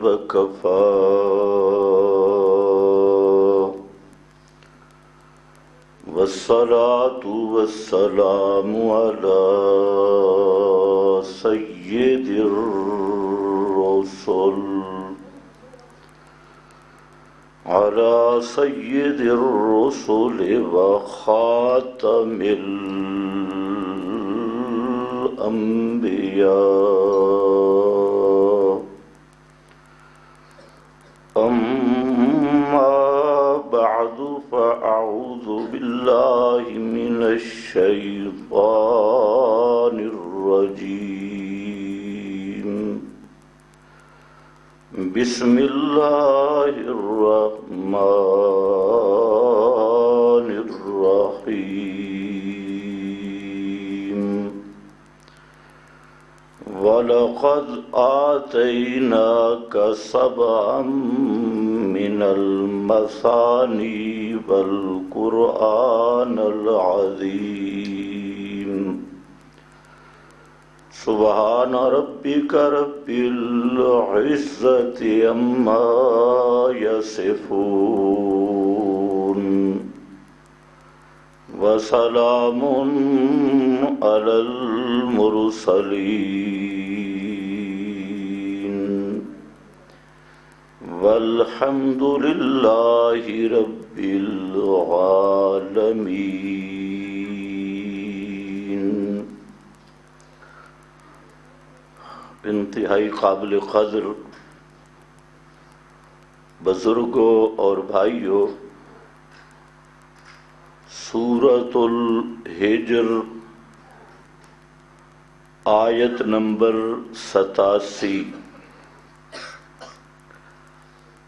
وكفى والصلاة والسلام على سيد الرسل وخاتم الأنبياء أما بعد فأعوذ بالله من الشيطان الرجيم بسم الله الرحمن الرحيم وَلَقَدْ آتَيْنَاكَ سَبْعًا مِّنَ الْمَثَانِي وَالْقُرْآنَ الْعَظِيمِ سبحان ربك رب العزة عما يصفون وسلام على المرسلين والحمد لله رب العالمين۔ انتہائی قابل قدر بزرگوں اور بھائیوں، سورۃ الحجر آیت نمبر 87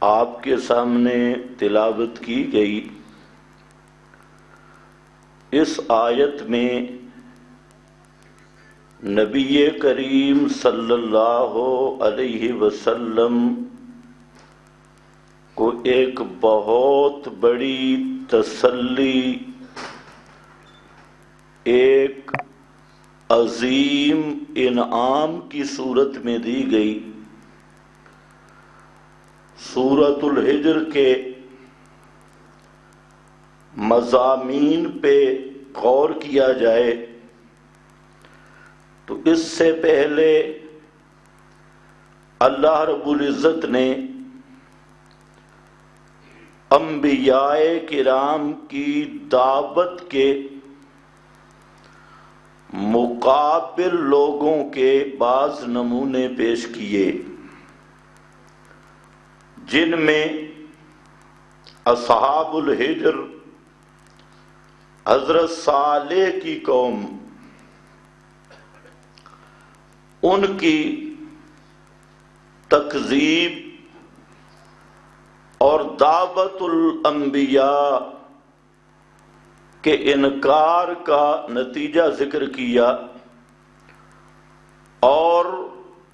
آپ کے سامنے تلاوت کی گئی۔ اس آیت میں نبی کریم صلی اللہ علیہ وسلم کو ایک بہت بڑی تسلی، ایک عظیم انعام کی صورت میں دی گئی۔ سورۃ الحجر کے مضامین پہ غور کیا جائے تو اس سے پہلے اللہ رب العزت نے انبیاء کرام کی دعوت کے مقابل لوگوں کے بعض نمونے پیش کیے، جن میں اصحاب الحجر، حضرت صالح کی قوم، ان کی تکذیب اور دعوت الانبیاء کے انکار کا نتیجہ ذکر کیا، اور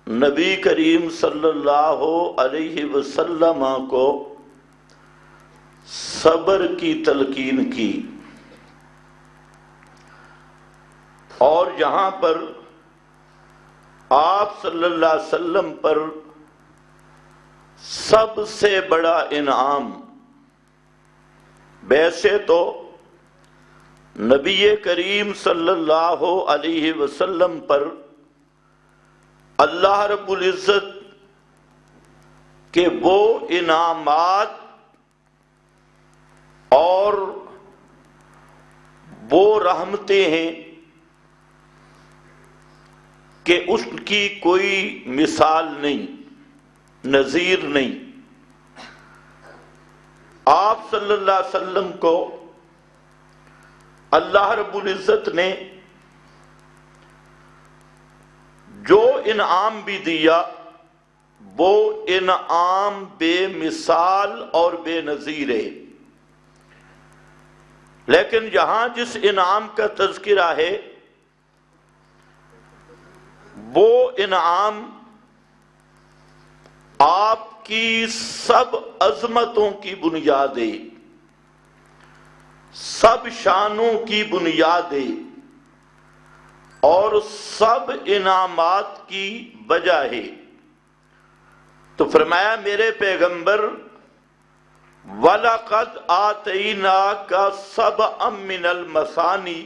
نبی کریم صلی اللہ علیہ وسلم کو صبر کی تلقین کی۔ اور یہاں پر آپ صلی اللہ علیہ وسلم پر سب سے بڑا انعام، ویسے تو نبی کریم صلی اللہ علیہ وسلم پر اللہ رب العزت کے وہ انعامات اور وہ رحمتیں ہیں کہ اس کی کوئی مثال نہیں، نظیر نہیں۔ آپ صلی اللہ علیہ وسلم کو اللہ رب العزت نے جو انعام بھی دیا وہ انعام بے مثال اور بے نظیر ہے، لیکن یہاں جس انعام کا تذکرہ ہے وہ انعام آپ کی سب عظمتوں کی بنیاد ہے، سب شانوں کی بنیاد ہے اور سب انعامات کی وجہ ہے۔ تو فرمایا میرے پیغمبر وَلَقَدْ آتَيْنَاكَ سَبْعًا مِّنَ الْمَثَانِي،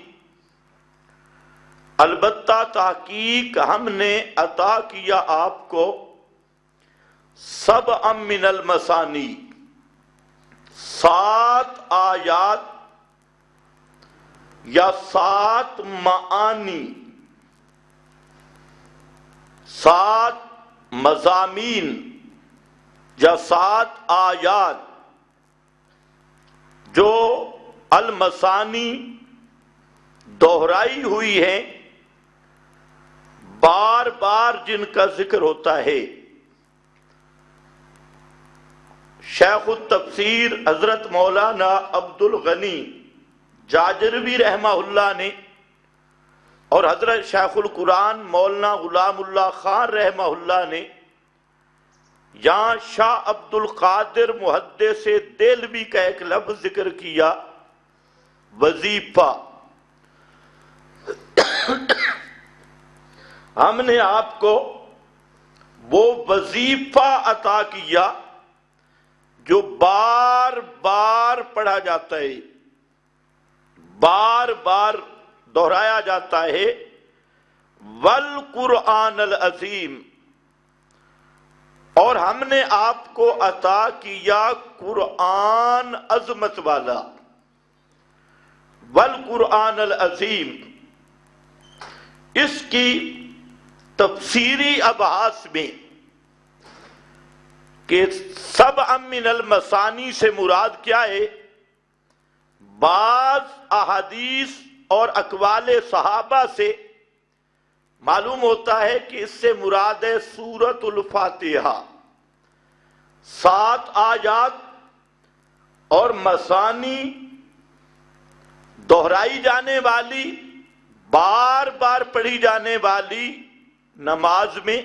البتہ تحقیق ہم نے عطا کیا آپ کو سبعًا مِّنَ الْمَثَانِي، 7 آیات یا 7 معانی، 7 مضامین یا 7 آیات جو المثانی دہرائی ہوئی ہیں، بار بار جن کا ذکر ہوتا ہے۔ شیخ التفسیر حضرت مولانا عبد الغنی جاجروی رحمہ اللہ نے اور حضرت شیخ القرآن مولانا غلام اللہ خان رحمہ اللہ نے یہاں شاہ عبد القادر محدث دہلوی کا ایک لفظ ذکر کیا، وظیفہ۔ ہم نے آپ کو وہ وظیفہ عطا کیا جو بار بار پڑھا جاتا ہے، بار بار دہرایا جاتا ہے، والقرآن العظیم، اور ہم نے آپ کو عطا کیا قرآن عظمت والا، والقرآن العظیم۔ اس کی تفسیری ابحاث میں کہ سبعًا من المثانی سے مراد کیا ہے، بعض احادیث اور اقوال صحابہ سے معلوم ہوتا ہے کہ اس سے مراد ہے سورۃ الفاتحہ، 7 آیات اور مثانی دہرائی جانے والی، بار بار پڑھی جانے والی نماز میں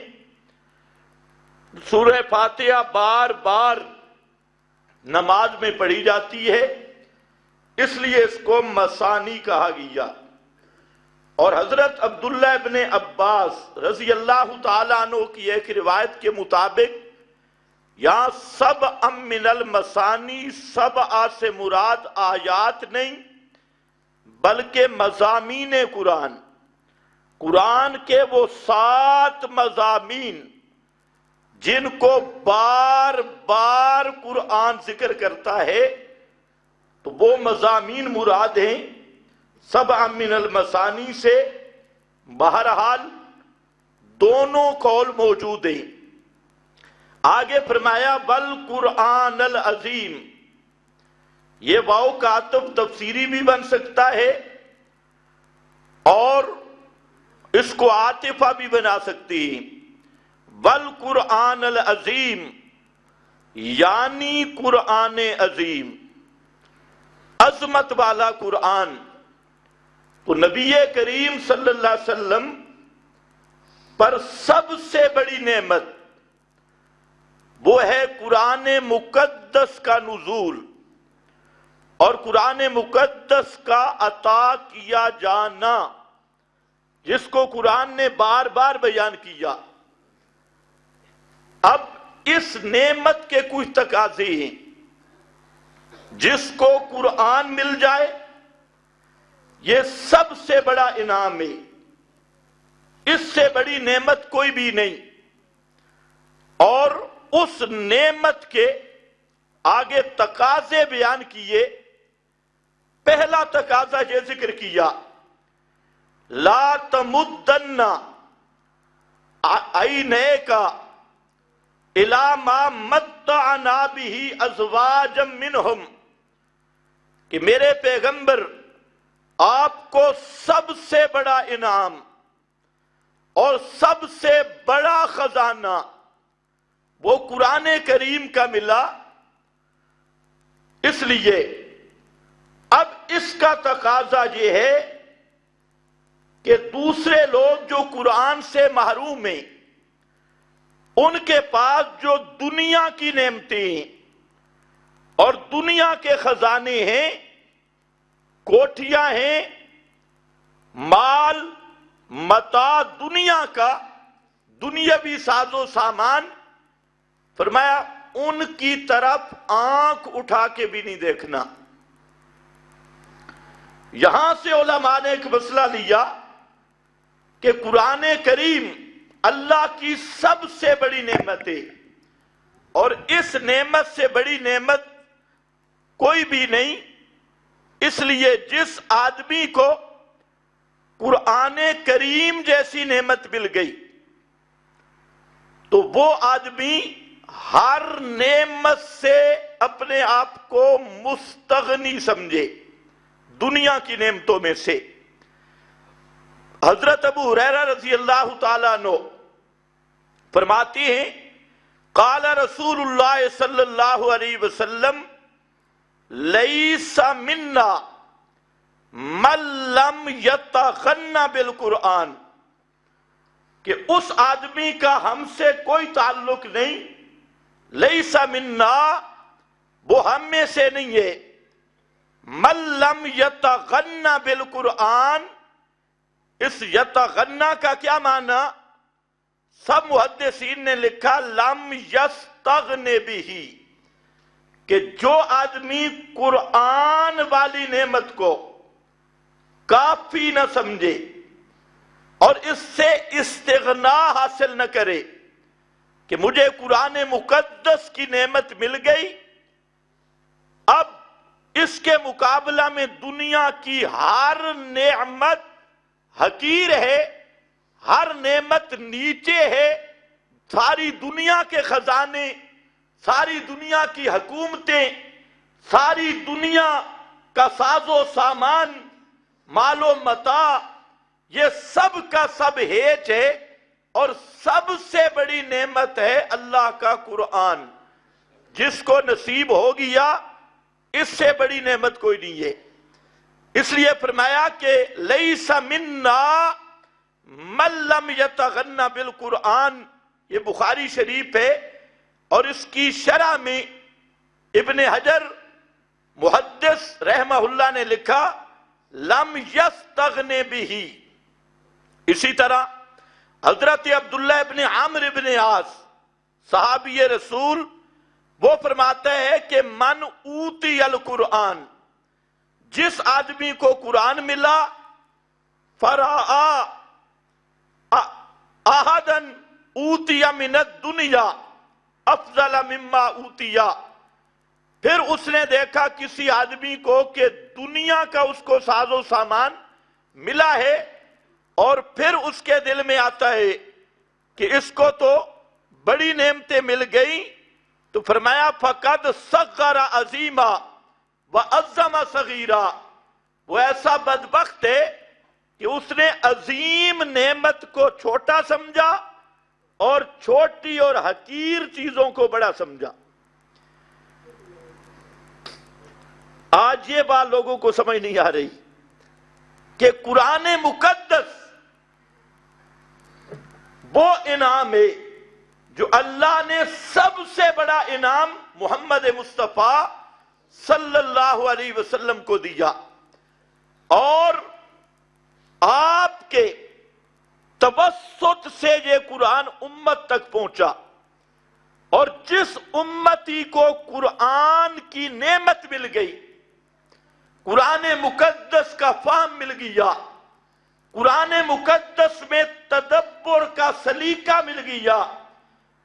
سورہ فاتحہ بار بار نماز میں پڑھی جاتی ہے، اس لیے اس کو مثانی کہا گیا۔ اور حضرت عبداللہ ابن عباس رضی اللہ تعالیٰ عنہ کی ایک روایت کے مطابق یہاں سبعًا من المثانی، 7 سے مراد آیات نہیں بلکہ مضامین قرآن، قرآن کے وہ 7 مضامین جن کو بار بار قرآن ذکر کرتا ہے، تو وہ مضامین مراد ہیں 7 من المثانی سے۔ بہرحال دونوں قول موجود ہیں۔ آگے فرمایا والقرآن العظیم، یہ واو کا عطف تفسیری بھی بن سکتا ہے اور اس کو عاطفہ بھی بنا سکتی ہیں۔ والقرآن العظیم یعنی قرآن عظیم، عظمت والا قرآن۔ تو نبی کریم صلی اللہ علیہ وسلم پر سب سے بڑی نعمت وہ ہے قرآن مقدس کا نزول اور قرآن مقدس کا عطا کیا جانا، جس کو قرآن نے بار بار بیان کیا۔ اب اس نعمت کے کچھ تقاضے ہیں۔ جس کو قرآن مل جائے یہ سب سے بڑا انعام ہے، اس سے بڑی نعمت کوئی بھی نہیں۔ اور اس نعمت کے آگے تقاضے بیان کیے۔ پہلا تقاضا یہ ذکر کیا، لا تمدن عینیک الی ما متعنا بہ ازواجا منہم، کہ میرے پیغمبر آپ کو سب سے بڑا انعام اور سب سے بڑا خزانہ وہ قرآن کریم کا ملا، اس لیے اب اس کا تقاضا یہ ہے کہ دوسرے لوگ جو قرآن سے محروم ہیں، ان کے پاس جو دنیا کی نعمتیں ہیں اور دنیا کے خزانے ہیں، کوٹھیاں ہیں، مال متاع دنیا کا، دنیاوی ساز و سامان، فرمایا ان کی طرف آنکھ اٹھا کے بھی نہیں دیکھنا۔ یہاں سے علماء نے ایک مسئلہ لیا کہ قرآن کریم اللہ کی سب سے بڑی نعمت ہے، اور اس نعمت سے بڑی نعمت کوئی بھی نہیں، اس لیے جس آدمی کو قرآن کریم جیسی نعمت مل گئی تو وہ آدمی ہر نعمت سے اپنے آپ کو مستغنی سمجھے، دنیا کی نعمتوں میں سے۔ حضرت ابو ہریرہ رضی اللہ تعالیٰ عنہ فرماتی ہیں قال رسول اللہ صلی اللہ علیہ وسلم لیس منا من لم یتغنى بالقرآن، کہ اس آدمی کا ہم سے کوئی تعلق نہیں، لیس منا وہ ہم میں سے نہیں ہے، من لم یتغنى بالقرآن۔ اس یتغنى کا کیا معنی؟ سب محدثین نے لکھا لم یستغن بہ، کہ جو آدمی قرآن والی نعمت کو کافی نہ سمجھے اور اس سے استغنا حاصل نہ کرے کہ مجھے قرآن مقدس کی نعمت مل گئی، اب اس کے مقابلہ میں دنیا کی ہر نعمت حقیر ہے، ہر نعمت نیچے ہے، ساری دنیا کے خزانے، ساری دنیا کی حکومتیں، ساری دنیا کا ساز و سامان، مال و متاع، یہ سب کا سب ہیچ ہے، اور سب سے بڑی نعمت ہے اللہ کا قرآن۔ جس کو نصیب ہو گیا اس سے بڑی نعمت کوئی نہیں ہے۔ اس لیے فرمایا کہ لیس منا من لم یتغنى بالقرآن، یہ بخاری شریف ہے، اور اس کی شرح میں ابن حجر محدث رحمہ اللہ نے لکھا لم یستغن بہ۔ اسی طرح حضرت عبداللہ ابن عمرو ابن عاص صحابی رسول وہ فرماتا ہے کہ من اوتی القرآن، جس آدمی کو قرآن ملا، فرآ احدا اوتی من الدنیا افضل مما اوتیا، پھر اس نے دیکھا کسی آدمی کو کہ دنیا کا اس کو ساز و سامان ملا ہے، اور پھر اس کے دل میں آتا ہے کہ اس کو تو بڑی نعمتیں مل گئیں، تو فرمایا فقد صغر عظیما وعظم صغیرا، وہ ایسا بدبخت ہے کہ اس نے عظیم نعمت کو چھوٹا سمجھا اور چھوٹی اور حقیر چیزوں کو بڑا سمجھا۔ آج یہ بات لوگوں کو سمجھ نہیں آ رہی کہ قرآن مقدس وہ انعام ہے جو اللہ نے سب سے بڑا انعام محمد مصطفیٰ صلی اللہ علیہ وسلم کو دیا، اور آپ کے توسط سے یہ قرآن امت تک پہنچا، اور جس امتی کو قرآن کی نعمت مل گئی، قرآن مقدس کا فہم مل گیا، قرآن مقدس میں تدبر کا سلیقہ مل گیا،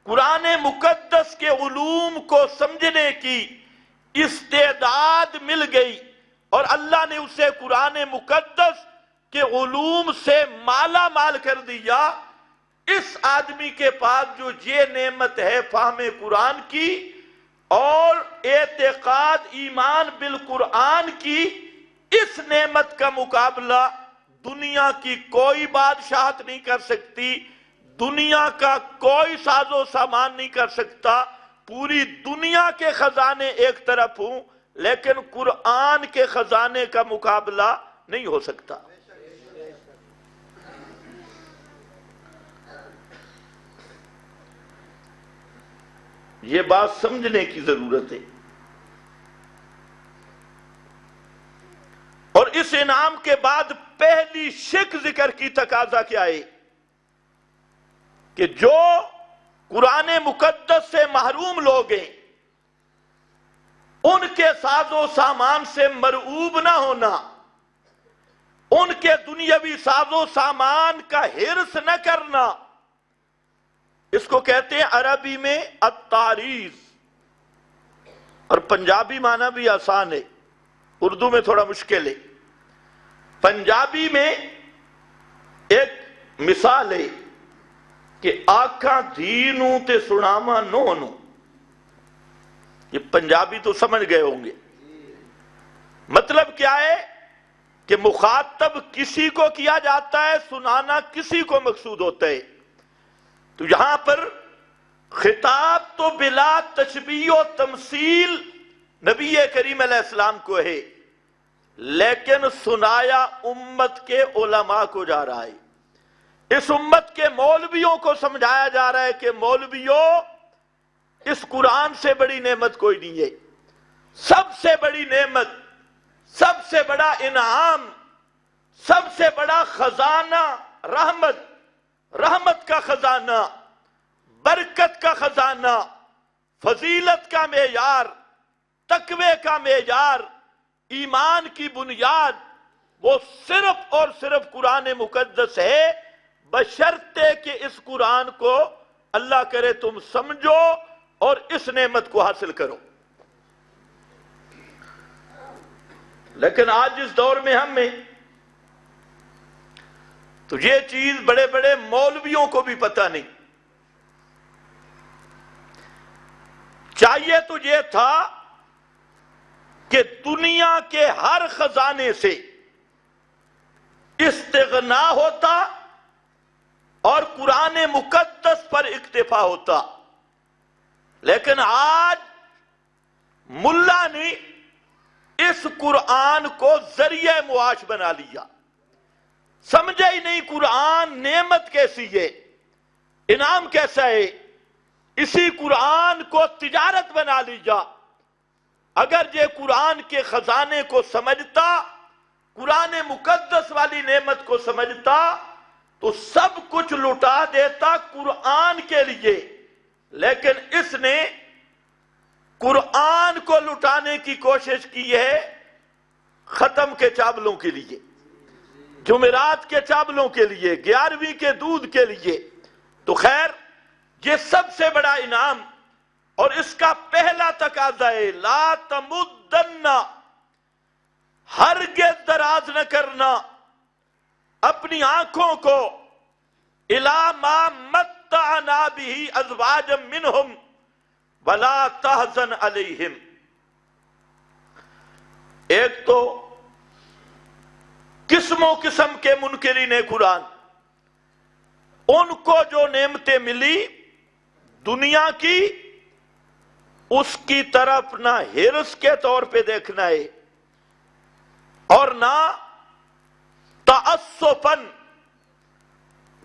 قرآن مقدس کے علوم کو سمجھنے کی استعداد مل گئی، اور اللہ نے اسے قرآن مقدس کے علوم سے مالا مال کر دیا، اس آدمی کے پاس جو یہ نعمت ہے فہم قرآن کی اور اعتقاد ایمان بالقرآن کی، اس نعمت کا مقابلہ دنیا کی کوئی بادشاہت نہیں کر سکتی، دنیا کا کوئی ساز و سامان نہیں کر سکتا۔ پوری دنیا کے خزانے ایک طرف ہوں لیکن قرآن کے خزانے کا مقابلہ نہیں ہو سکتا۔ یہ بات سمجھنے کی ضرورت ہے۔ اور اس انعام کے بعد پہلی شک ذکر کی تقاضا کیا ہے کہ جو قرآن مقدس سے محروم لوگ ہیں، ان کے ساز و سامان سے مرعوب نہ ہونا، ان کے دنیاوی ساز و سامان کا حرص نہ کرنا، اس کو کہتے ہیں عربی میں التعریض، اور پنجابی معنی بھی آسان ہے، اردو میں تھوڑا مشکل ہے۔ پنجابی میں ایک مثال ہے کہ آنکھاں دھینوں تے سناما نونو، یہ پنجابی تو سمجھ گئے ہوں گے۔ مطلب کیا ہے کہ مخاطب کسی کو کیا جاتا ہے، سنانا کسی کو مقصود ہوتا ہے۔ تو یہاں پر خطاب تو بلا تشبیہ و تمثیل نبی کریم علیہ السلام کو ہے، لیکن سنایا امت کے علماء کو جا رہا ہے، اس امت کے مولویوں کو سمجھایا جا رہا ہے کہ مولویوں، اس قرآن سے بڑی نعمت کوئی نہیں ہے، سب سے بڑی نعمت، سب سے بڑا انعام، سب سے بڑا خزانہ رحمت، رحمت کا خزانہ، برکت کا خزانہ، فضیلت کا معیار، تقوی کا معیار، ایمان کی بنیاد، وہ صرف اور صرف قرآن مقدس ہے، بشرطے کہ اس قرآن کو اللہ کرے تم سمجھو اور اس نعمت کو حاصل کرو۔ لیکن آج اس دور میں ہم میں تو یہ چیز بڑے بڑے مولویوں کو بھی پتہ نہیں۔ چاہیے تو یہ تھا کہ دنیا کے ہر خزانے سے استغنا ہوتا اور قرآن مقدس پر اکتفا ہوتا، لیکن آج ملا نے اس قرآن کو ذریعہ معاش بنا لیا، سمجھے ہی نہیں قرآن نعمت کیسی ہے، انعام کیسا ہے، اسی قرآن کو تجارت بنا لیا۔ اگر یہ قرآن کے خزانے کو سمجھتا، قرآن مقدس والی نعمت کو سمجھتا، تو سب کچھ لٹا دیتا قرآن کے لیے، لیکن اس نے قرآن کو لٹانے کی کوشش کی ہے ختم کے چاولوں کے لیے، جمعرات کے چاولوں کے لیے، 11ویں کے دودھ کے لیے۔ تو خیر، یہ سب سے بڑا انعام، اور اس کا پہلا تقاضا ہے لا تمدن، ہرگز دراز نہ کرنا اپنی آنکھوں کو الی ما متعنا بہ ازواجا منہم ولا تحزن علیہم۔ ایک تو قسموں قسم کے منکرین قرآن، ان کو جو نعمتیں ملی دنیا کی، اس کی طرف نہ حرص کے طور پہ دیکھنا ہے اور نہ تعصفاً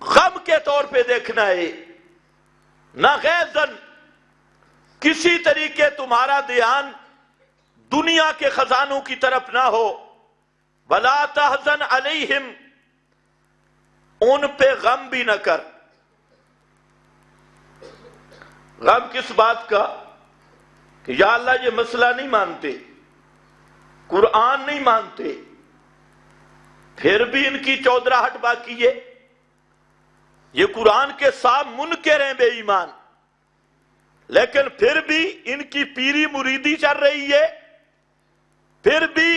غم کے طور پہ دیکھنا ہے، نہ غیظاً کسی طریقے تمہارا دھیان دنیا کے خزانوں کی طرف نہ ہو۔ ولا تحزن علیہم، ان پہ غم بھی نہ کر۔ غم کس بات کا؟ کہ یا اللہ یہ مسئلہ نہیں مانتے، قرآن نہیں مانتے، پھر بھی ان کی چودراہٹ باقی ہے، یہ قرآن کے ساتھ منکر ہیں بے ایمان، لیکن پھر بھی ان کی پیری مریدی چل رہی ہے، پھر بھی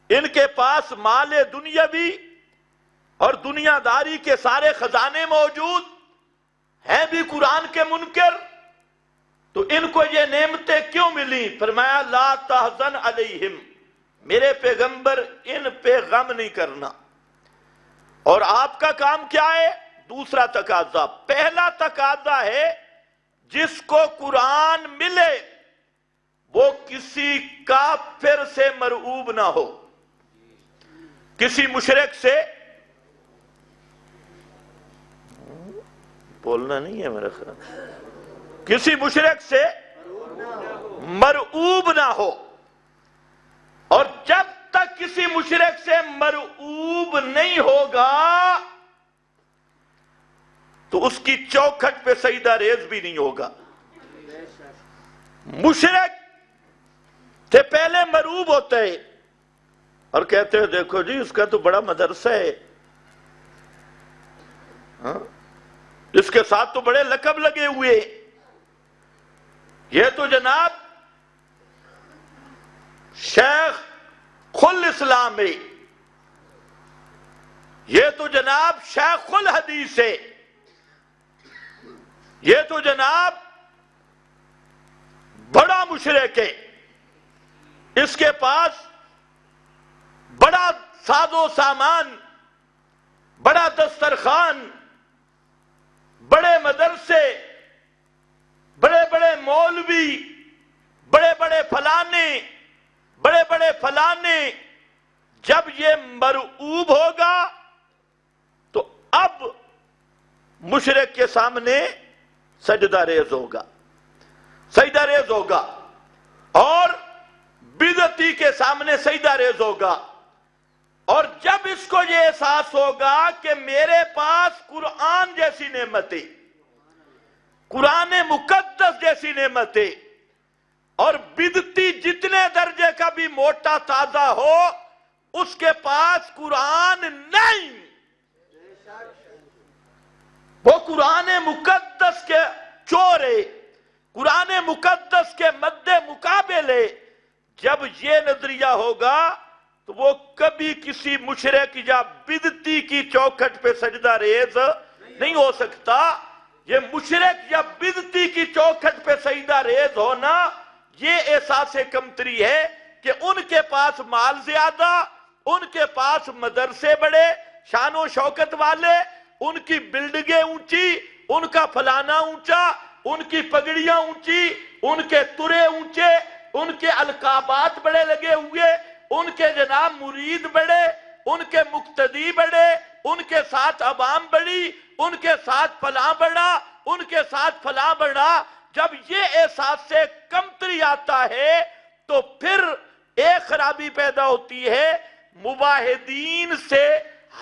ان کے پاس مال دنیاوی اور دنیا داری کے سارے خزانے موجود ہیں، بھی قرآن کے منکر۔ تو ان کو یہ نعمتیں کیوں ملی؟ فرمایا لا تحزن علیہم، میرے پیغمبر ان پہ غم نہیں کرنا۔ اور آپ کا کام کیا ہے؟ دوسرا تقاضا۔ پہلا تقاضا ہے جس کو قرآن ملے وہ کسی کافر سے مرعوب نہ ہو، کسی مشرک سے، بولنا نہیں ہے میرا خیال، کسی مشرک سے مرعوب نہ ہو۔ اور جب تک کسی مشرک سے مرعوب نہیں ہوگا تو اس کی چوکھٹ پہ سجدہ ریز بھی نہیں ہوگا۔ مشرک تھے پہلے مرعوب ہوتے ہیں اور کہتے ہیں دیکھو جی اس کا تو بڑا مدرسہ ہے، اس کے ساتھ تو بڑے لقب لگے ہوئے، یہ تو جناب شیخ خل اسلام ہے، یہ تو جناب شیخ الحدیث ہے، یہ تو جناب بڑا مشرک ہے، اس کے پاس بڑا ساز و سامان، بڑا دسترخوان، بڑے مدرسے، بڑے بڑے مولوی، بڑے بڑے فلانے، بڑے بڑے فلانے۔ جب یہ مرعوب ہوگا تو اب مشرک کے سامنے سجدہ ریز ہوگا، سجدہ ریز ہوگا، اور بدعتی کے سامنے سجدہ ریز ہوگا۔ اور جب اس کو یہ احساس ہوگا کہ میرے پاس قرآن جیسی نعمت ہے، قرآن مقدس جیسی نعمت ہے، اور بدعتی جتنے درجے کا بھی موٹا تازہ ہو اس کے پاس قرآن نہیں، وہ قرآن مقدس کے چور ہے، قرآن مقدس کے مد مقابلے جب یہ نظریہ ہوگا تو وہ کبھی کسی مشرک یا بدعتی کی چوکھٹ پہ سجدہ ریز نہیں ہو سکتا۔ یہ مشرک یا بدعتی کی چوکھٹ پہ سجدہ ریز ہونا یہ احساس کمتری ہے کہ ان کے پاس مال زیادہ، ان کے پاس مدرسے بڑے شان و شوکت والے، ان کی بلڈنگیں اونچی، ان کا فلانا اونچا، ان کی پگڑیاں اونچی، ان کے ترے اونچے، ان کے القابات بڑے لگے ہوئے، ان کے جناب مرید بڑے، ان کے مقتدی بڑے، ان کے ساتھ عوام بڑی، ان کے ساتھ فلاں بڑا، ان کے ساتھ فلاں بڑا۔ جب یہ احساس سے کمتری آتا ہے تو پھر ایک خرابی پیدا ہوتی ہے، مواحدین سے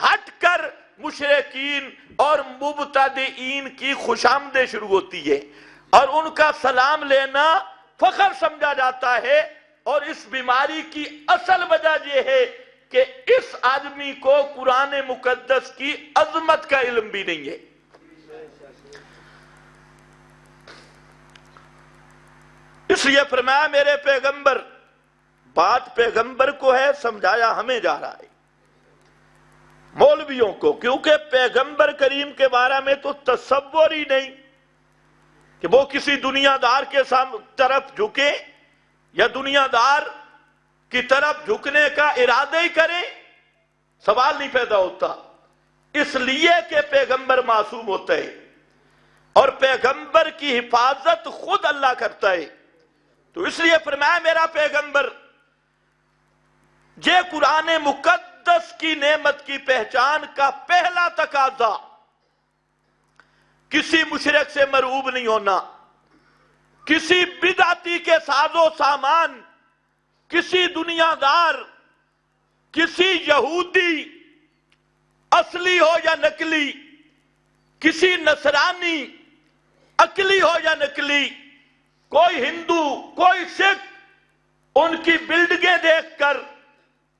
ہٹ کر مشرکین اور مبتدئین کی خوشامدیں شروع ہوتی ہے، اور ان کا سلام لینا فخر سمجھا جاتا ہے۔ اور اس بیماری کی اصل وجہ یہ ہے کہ اس آدمی کو قرآن مقدس کی عظمت کا علم بھی نہیں ہے۔ اس لیے فرمایا میرے پیغمبر، بات پیغمبر کو ہے، سمجھایا ہمیں جا رہا ہے، مولویوں کو، کیونکہ پیغمبر کریم کے بارے میں تو تصور ہی نہیں کہ وہ کسی دنیا دار کے طرف جھکے یا دنیا دار کی طرف جھکنے کا ارادہ ہی کریں، سوال نہیں پیدا ہوتا، اس لیے کہ پیغمبر معصوم ہوتا ہے اور پیغمبر کی حفاظت خود اللہ کرتا ہے۔ تو اس لیے فرمایا میرا پیغمبر، یہ قرآن مقدس کی نعمت کی پہچان کا پہلا تقاضا کسی مشرک سے مرعوب نہیں ہونا، کسی بدعتی کے ساز و سامان، کسی دنیا دار، کسی یہودی اصلی ہو یا نقلی، کسی نصرانی عقلی ہو یا نقلی، کوئی ہندو، کوئی سکھ، ان کی بلڈنگیں دیکھ کر،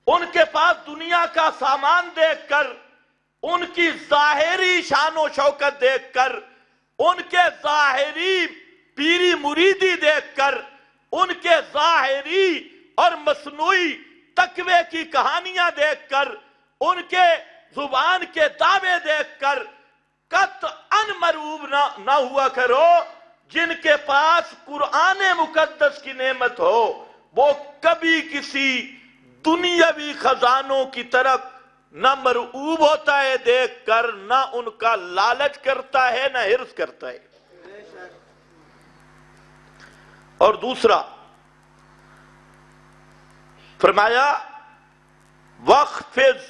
ان کے پاس دنیا کا سامان دیکھ کر، ان کی ظاہری شان و شوکت دیکھ کر، ان کے ظاہری پیری مریدی دیکھ کر، ان کے ظاہری اور مصنوعی تقوی کی کہانیاں دیکھ کر، ان کے زبان کے دعوے دیکھ کر قطعاً مرعوب نہ ہوا کرو۔ جن کے پاس قرآن مقدس کی نعمت ہو وہ کبھی کسی دنیاوی خزانوں کی طرف نہ مرعوب ہوتا ہے دیکھ کر، نہ ان کا لالچ کرتا ہے، نہ حرص کرتا ہے۔ اور دوسرا فرمایا وَاخْفِضْ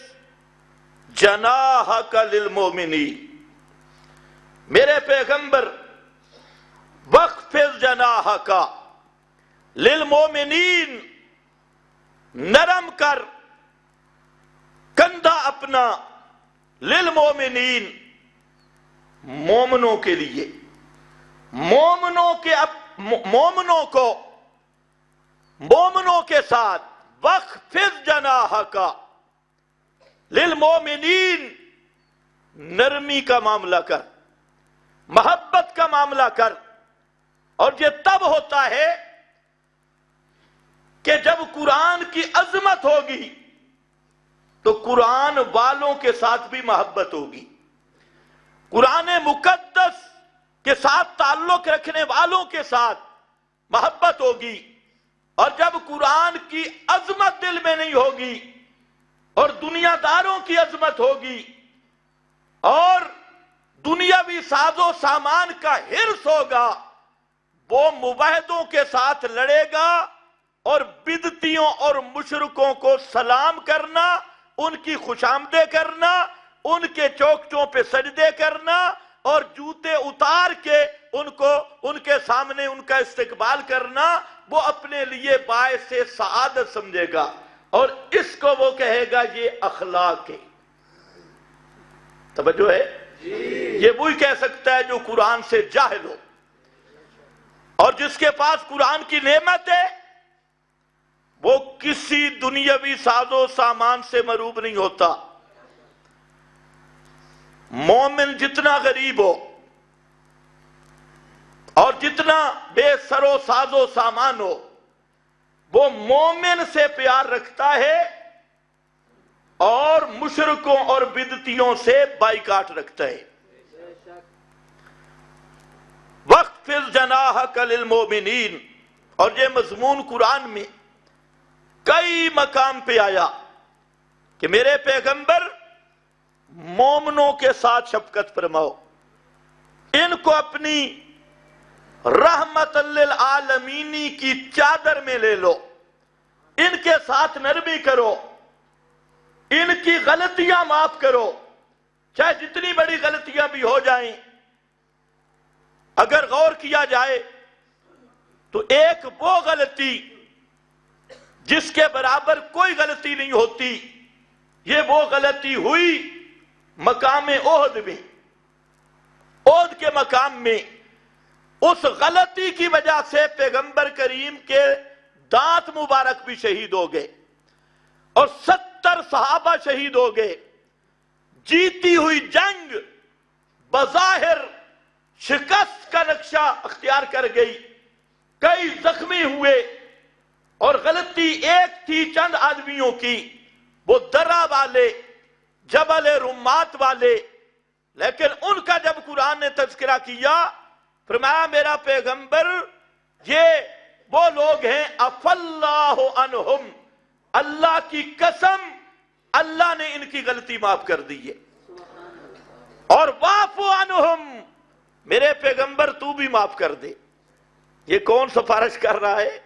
جَنَاحَكَ لِلْمُؤْمِنِينَ، میرے پیغمبر وَاخْفِضْ جَنَاحَكَ لِلْمُؤْمِنِينَ، نرم کر کندھا اپنا، للمومنین، مومنوں کے لیے، مومنوں کے ساتھ وَخْفِضْ جَنَاحَكَ لِلْمُؤْمِنِينَ، نرمی کا معاملہ کر، محبت کا معاملہ کر. اور یہ تب ہوتا ہے کہ جب قرآن کی عظمت ہوگی تو قرآن والوں کے ساتھ بھی محبت ہوگی، قرآن مقدس کے ساتھ تعلق رکھنے والوں کے ساتھ محبت ہوگی. اور جب قرآن کی عظمت دل میں نہیں ہوگی اور دنیا داروں کی عظمت ہوگی اور دنیاوی ساز و سامان کا حرص ہوگا، وہ موحدوں کے ساتھ لڑے گا اور بدعتیوں اور مشرکوں کو سلام کرنا، ان کی خوشامدیں کرنا، ان کے چوکٹوں پہ سجدے کرنا اور جوتے اتار کے ان کے سامنے ان کا استقبال کرنا، وہ اپنے لیے باعث سعادت سمجھے گا اور اس کو وہ کہے گا یہ اخلاق ہے. توجہ ہے؟ یہ وہی کہہ سکتا ہے جو قرآن سے جاہل ہو. اور جس کے پاس قرآن کی نعمت ہے وہ کسی دنیاوی ساز و سامان سے مروب نہیں ہوتا. مومن جتنا غریب ہو اور جتنا بے سر و ساز و سامان ہو، وہ مومن سے پیار رکھتا ہے اور مشرکوں اور بدعتیوں سے بائیکاٹ رکھتا ہے. وَخْفِضْ جَنَاحَكَ لِلْمُؤْمِنِينَ، اور یہ مضمون قرآن میں کئی مقام پہ آیا کہ میرے پیغمبر مومنوں کے ساتھ شفقت فرماؤ، ان کو اپنی رحمت للعالمینی کی چادر میں لے لو، ان کے ساتھ نرمی کرو، ان کی غلطیاں معاف کرو، چاہے جتنی بڑی غلطیاں بھی ہو جائیں. اگر غور کیا جائے تو ایک وہ غلطی جس کے برابر کوئی غلطی نہیں ہوتی، یہ وہ غلطی ہوئی مقام احد میں. احد کے مقام میں اس غلطی کی وجہ سے پیغمبر کریم کے دانت مبارک بھی شہید ہو گئے اور 70 صحابہ شہید ہو گئے. جیتی ہوئی جنگ بظاہر شکست کا نقشہ اختیار کر گئی، کئی زخمی ہوئے اور غلطی ایک تھی چند آدمیوں کی، وہ درہ والے، جبل رمات والے. لیکن ان کا جب قرآن نے تذکرہ کیا، فرمایا میرا پیغمبر یہ وہ لوگ ہیں عفا اللہ عنہم، اللہ کی قسم اللہ نے ان کی غلطی معاف کر دی ہے. اور واعف عنہم، میرے پیغمبر تو بھی معاف کر دے. یہ کون سفارش کر رہا ہے؟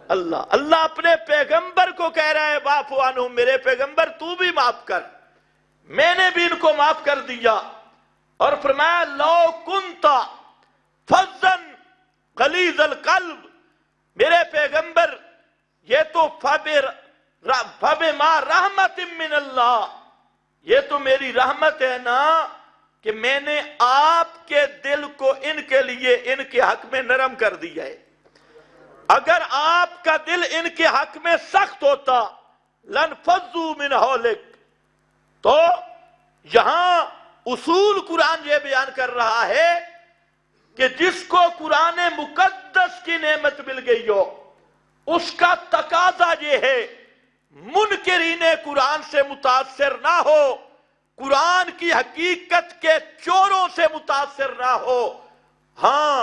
اللہ. اللہ اپنے پیغمبر کو کہہ رہا ہے واعف عنہم، میرے پیغمبر تو بھی معاف کر، میں نے بھی ان کو معاف کر دیا. اور فرمایا لو کنت فظا غلیظ القلب، میرے پیغمبر یہ تو فبما رحمت من اللہ، یہ تو میری رحمت ہے نا کہ میں نے آپ کے دل کو ان کے لیے ان کے حق میں نرم کر دیا ہے. اگر آپ کا دل ان کے حق میں سخت ہوتا لنفضوا من حولک. تو یہاں اصول قرآن یہ بیان کر رہا ہے کہ جس کو قرآن مقدس کی نعمت مل گئی ہو اس کا تقاضا یہ ہے منکرین قرآن سے متاثر نہ ہو، قرآن کی حقیقت کے چوروں سے متاثر نہ ہو. ہاں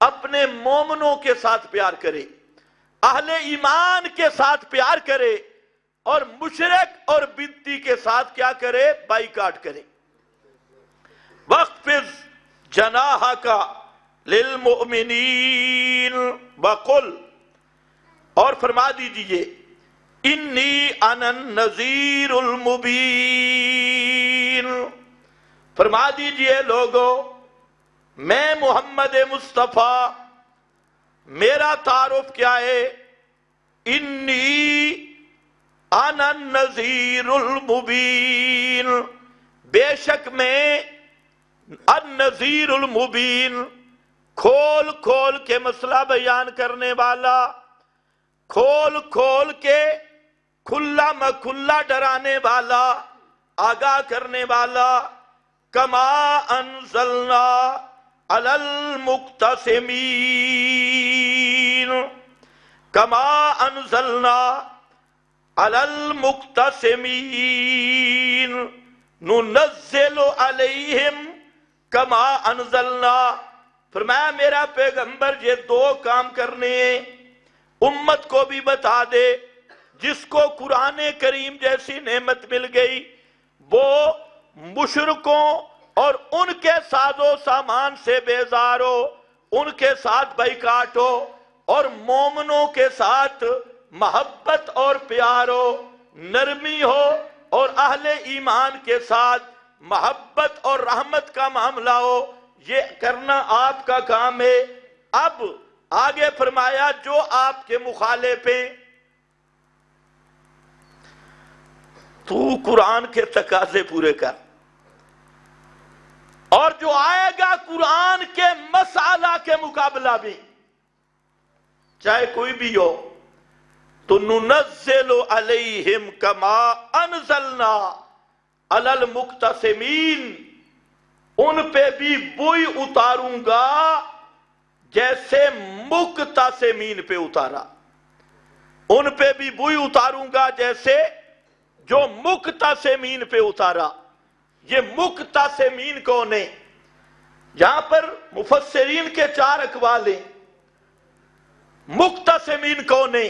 اپنے مومنوں کے ساتھ پیار کرے، اہل ایمان کے ساتھ پیار کرے اور مشرک اور بدعتی کے ساتھ کیا کرے؟ بائیکاٹ کرے. وَخْفِضْ جَنَاحَكَ لِلْمُؤْمِنِينَ وَقُلْ، اور فرما دیجئے انی انا النذیر المبین، فرما دیجئے لوگو میں محمد مصطفیٰ، میرا تعارف کیا ہے؟ انی انا النذیر المبین، بے شک میں النذیر المبین، کھول کھول کے مسئلہ بیان کرنے والا، کھول کھول کے کھلا مکھلا ڈرانے والا، آگاہ کرنے والا۔ کما انزلنا علی المقتسمین، کما انزلنا علی المقتسمین ننزل علیہم کما انزلنا۔ فرمایا میرا پیغمبر یہ دو کام کرنے ہیں، امت کو بھی بتا دے، جس کو قرآن کریم جیسی نعمت مل گئی وہ مشرکوں اور ان کے ساز و سامان سے بیزار ہو، ان کے ساتھ بائیکاٹ ہو، اور مومنوں کے ساتھ محبت اور پیار ہو، نرمی ہو، اور اہل ایمان کے ساتھ محبت اور رحمت کا معاملہ ہو۔ یہ کرنا آپ کا کام ہے۔ اب آگے فرمایا جو آپ کے مخالف ہیں تو قرآن کے تقاضے پورے کر، اور جو آئے گا قرآن کے مسئلہ کے مقابلہ بھی، چاہے کوئی بھی ہو، تو ننزل علیہم کما انزلنا علی المقتسمین، ان پہ بھی وہی اتاروں گا جیسے مقتسمین پہ اتارا، ان پہ بھی وہی اتاروں گا جیسے جو مقتسمین پہ اتارا۔ یہ مقتسمین کون ہیں؟ یہاں پر مفسرین کے چار اقوال ہیں۔ مقتسمین کون ہیں؟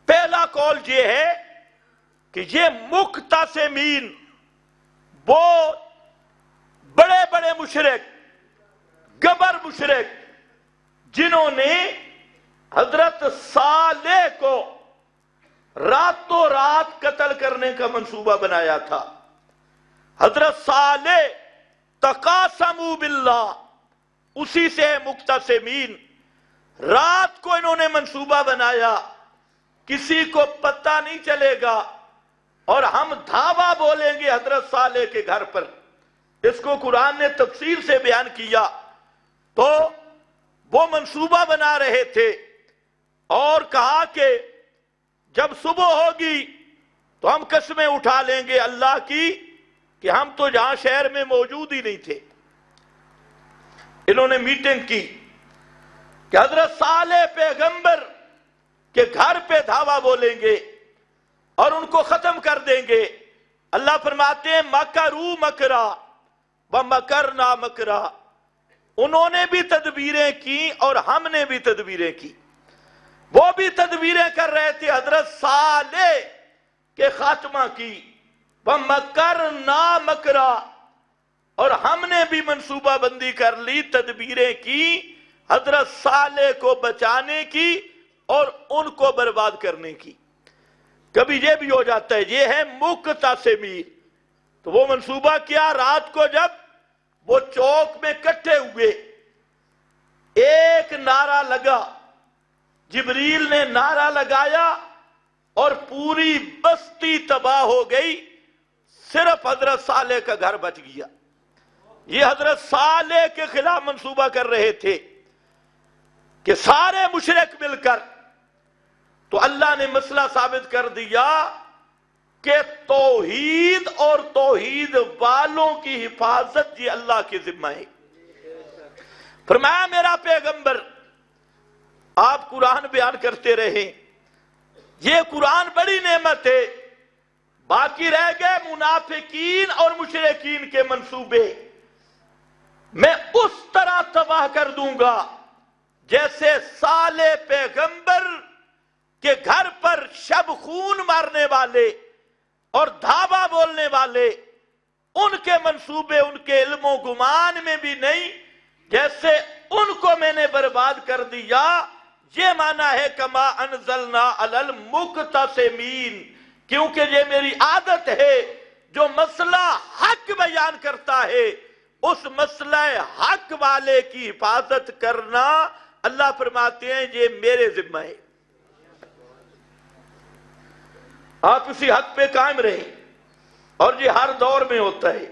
پہلا قول یہ ہے کہ یہ مقتسمین وہ بڑے بڑے مشرک، گبر مشرک، جنہوں نے حضرت صالح کو راتوں رات قتل کرنے کا منصوبہ بنایا تھا۔ حضرت صالح تقاسموا باللہ، اسی سے مقتسمین۔ رات کو انہوں نے منصوبہ بنایا، کسی کو پتہ نہیں چلے گا، اور ہم دھاوا بولیں گے حضرت صالح کے گھر پر۔ اس کو قرآن نے تفصیل سے بیان کیا۔ تو وہ منصوبہ بنا رہے تھے اور کہا کہ جب صبح ہوگی تو ہم قسمیں اٹھا لیں گے اللہ کی کہ ہم تو جہاں شہر میں موجود ہی نہیں تھے۔ انہوں نے میٹنگ کی کہ حضرت صالح پیغمبر کے گھر پہ دھاوا بولیں گے اور ان کو ختم کر دیں گے۔ اللہ فرماتے ہیں مکروا مکرا ومکرنا مکرا، انہوں نے بھی تدبیریں کی اور ہم نے بھی تدبیریں کی۔ وہ بھی تدبیریں کر رہے تھے حضرت صالح کے خاتمہ کی، ومکرنا مکرا، اور ہم نے بھی منصوبہ بندی کر لی، تدبیریں کی حضرت صالح کو بچانے کی اور ان کو برباد کرنے کی۔ کبھی یہ بھی ہو جاتا ہے، یہ ہے مقتسمین۔ تو وہ منصوبہ کیا، رات کو جب وہ چوک میں اکٹھے ہوئے، ایک نعرہ لگا، جبریل نے نعرہ لگایا اور پوری بستی تباہ ہو گئی، صرف حضرت صالح کا گھر بچ گیا۔ یہ حضرت صالح کے خلاف منصوبہ کر رہے تھے کہ سارے مشرک مل کر، تو اللہ نے مسئلہ ثابت کر دیا کہ توحید اور توحید والوں کی حفاظت یہ اللہ کے ذمہ ہے۔ فرمایا میرا پیغمبر آپ قرآن بیان کرتے رہے، یہ قرآن بڑی نعمت ہے، باقی رہ گئے منافقین اور مشرکین کے منصوبے، میں اس طرح تباہ کر دوں گا جیسے صالح پیغمبر کے گھر پر شب خون مارنے والے اور دھاوا بولنے والے، ان کے منصوبے ان کے علم و گمان میں بھی نہیں، جیسے ان کو میں نے برباد کر دیا۔ یہ معنی ہے کما انزلنا علی المقتسمین، کیونکہ یہ میری عادت ہے، جو مسئلہ حق بیان کرتا ہے اس مسئلہ حق والے کی حفاظت کرنا، اللہ فرماتے ہیں یہ میرے ذمہ ہے۔ آپ اسی حق پہ قائم رہیں، اور یہ ہر دور میں ہوتا ہے۔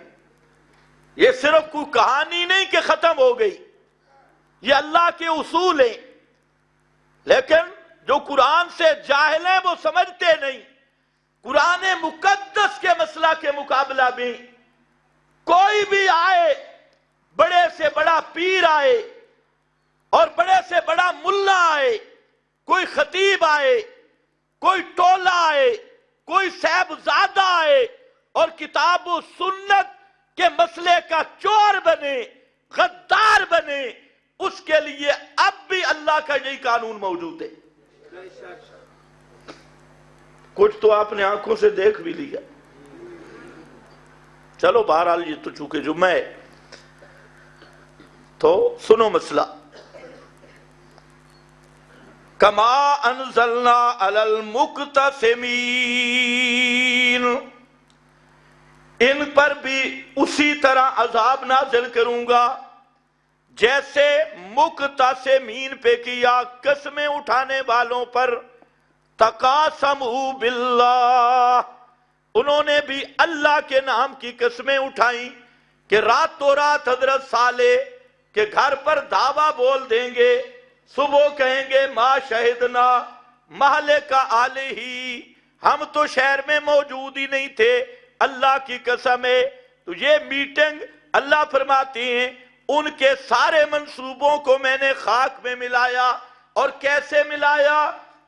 یہ صرف کوئی کہانی نہیں کہ ختم ہو گئی، یہ اللہ کے اصول ہیں، لیکن جو قرآن سے جاہل ہیں وہ سمجھتے نہیں۔ قرآن مقدس کے مسئلہ کے مقابلہ میں کوئی بھی آئے، بڑے سے بڑا پیر آئے اور بڑے سے بڑا ملا آئے، کوئی خطیب آئے، کوئی ٹولہ آئے، کوئی صاحبزادہ آئے اور کتاب و سنت کے مسئلے کا چور بنے، غدار بنے، اس کے لیے اب بھی اللہ کا یہی قانون موجود ہے۔ کچھ تو آپ نے آنکھوں سے دیکھ بھی لیا۔ چلو بہرحال یہ تو چونکہ جمعہ ہے تو سنو مسئلہ۔ کما انزلنا علی المقتسمین، ان پر بھی اسی طرح عذاب نازل کروں گا جیسے مقتسمین پہ کیا، قسمیں اٹھانے والوں پر۔ تقاسموا باللہ، انہوں نے بھی اللہ کے نام کی قسمیں اٹھائیں کہ راتوں رات حضرت صالح کے گھر پر دعویٰ بول دیں گے، صبح کہیں گے ما شہدنا مہلک آلہ، ہم تو شہر میں موجود ہی نہیں تھے، اللہ کی قسم ہے۔ تو یہ میٹنگ اللہ فرماتے ہیں ان کے سارے منصوبوں کو میں نے خاک میں ملایا، اور کیسے ملایا؟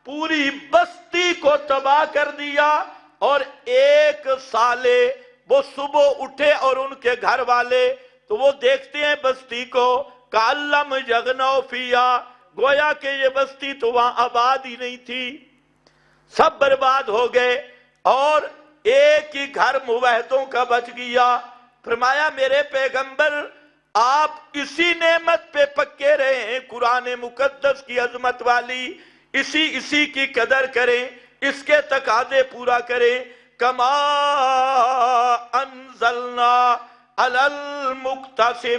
پوری بستی کو تباہ کر دیا، اور ایک سالے وہ صبح اٹھے اور ان کے گھر والے تو وہ دیکھتے ہیں بستی کو، کَأَلَّمْ يَغْنَوْا فِيهَا، گویا کہ یہ بستی تو وہاں آباد ہی نہیں تھی، سب برباد ہو گئے، اور ایک ہی گھر موحدوں کا بچ گیا۔ فرمایا میرے پیغمبر آپ اسی نعمت پہ پکے رہے ہیں، قرآن مقدس کی عظمت والی، اسی کی قدر کریں، اس کے تقاضے پورا کریں۔ کما انزلنا علی المقتسمین،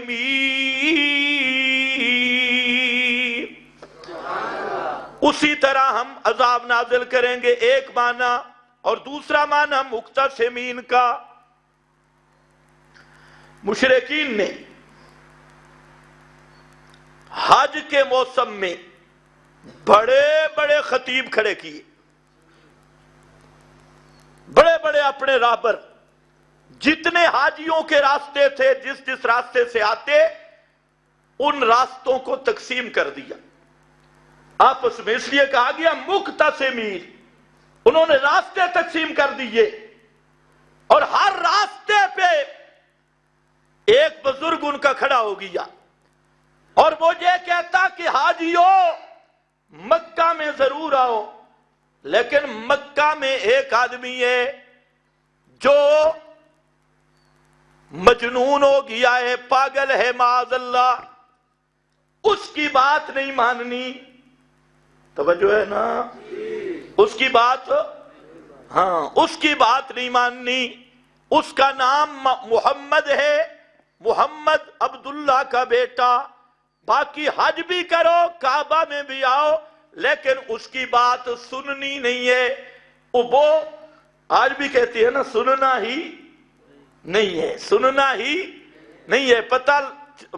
اسی طرح ہم عذاب نازل کریں گے، ایک معنی۔ اور دوسرا معنی مقتسمین کا، مشرکین نے حج کے موسم میں بڑے بڑے خطیب کھڑے کیے، بڑے بڑے اپنے رہبر، جتنے حاجیوں کے راستے تھے، جس راستے سے آتے ان راستوں کو تقسیم کر دیا آپس میں، اس لیے کہا گیا مقتسمین، انہوں نے راستے تقسیم کر دیے، اور ہر راستے پہ ایک بزرگ ان کا کھڑا ہو گیا، اور وہ یہ کہتا کہ حاجیوں مکہ میں ضرور آؤ، لیکن مکہ میں ایک آدمی ہے جو مجنون ہو گیا ہے، پاگل ہے معاذ اللہ، اس کی بات نہیں ماننی۔ توجہ ہے نا؟ اس کی بات، ہاں اس کی بات نہیں ماننی۔ اس کا نام محمد ہے، محمد عبداللہ کا بیٹا، باقی حج بھی کرو، کعبہ میں بھی آؤ، لیکن اس کی بات سننی نہیں ہے۔ وہ آج بھی کہتی ہے نا سننا ہی نہیں ہے، سننا ہی نہیں ہے،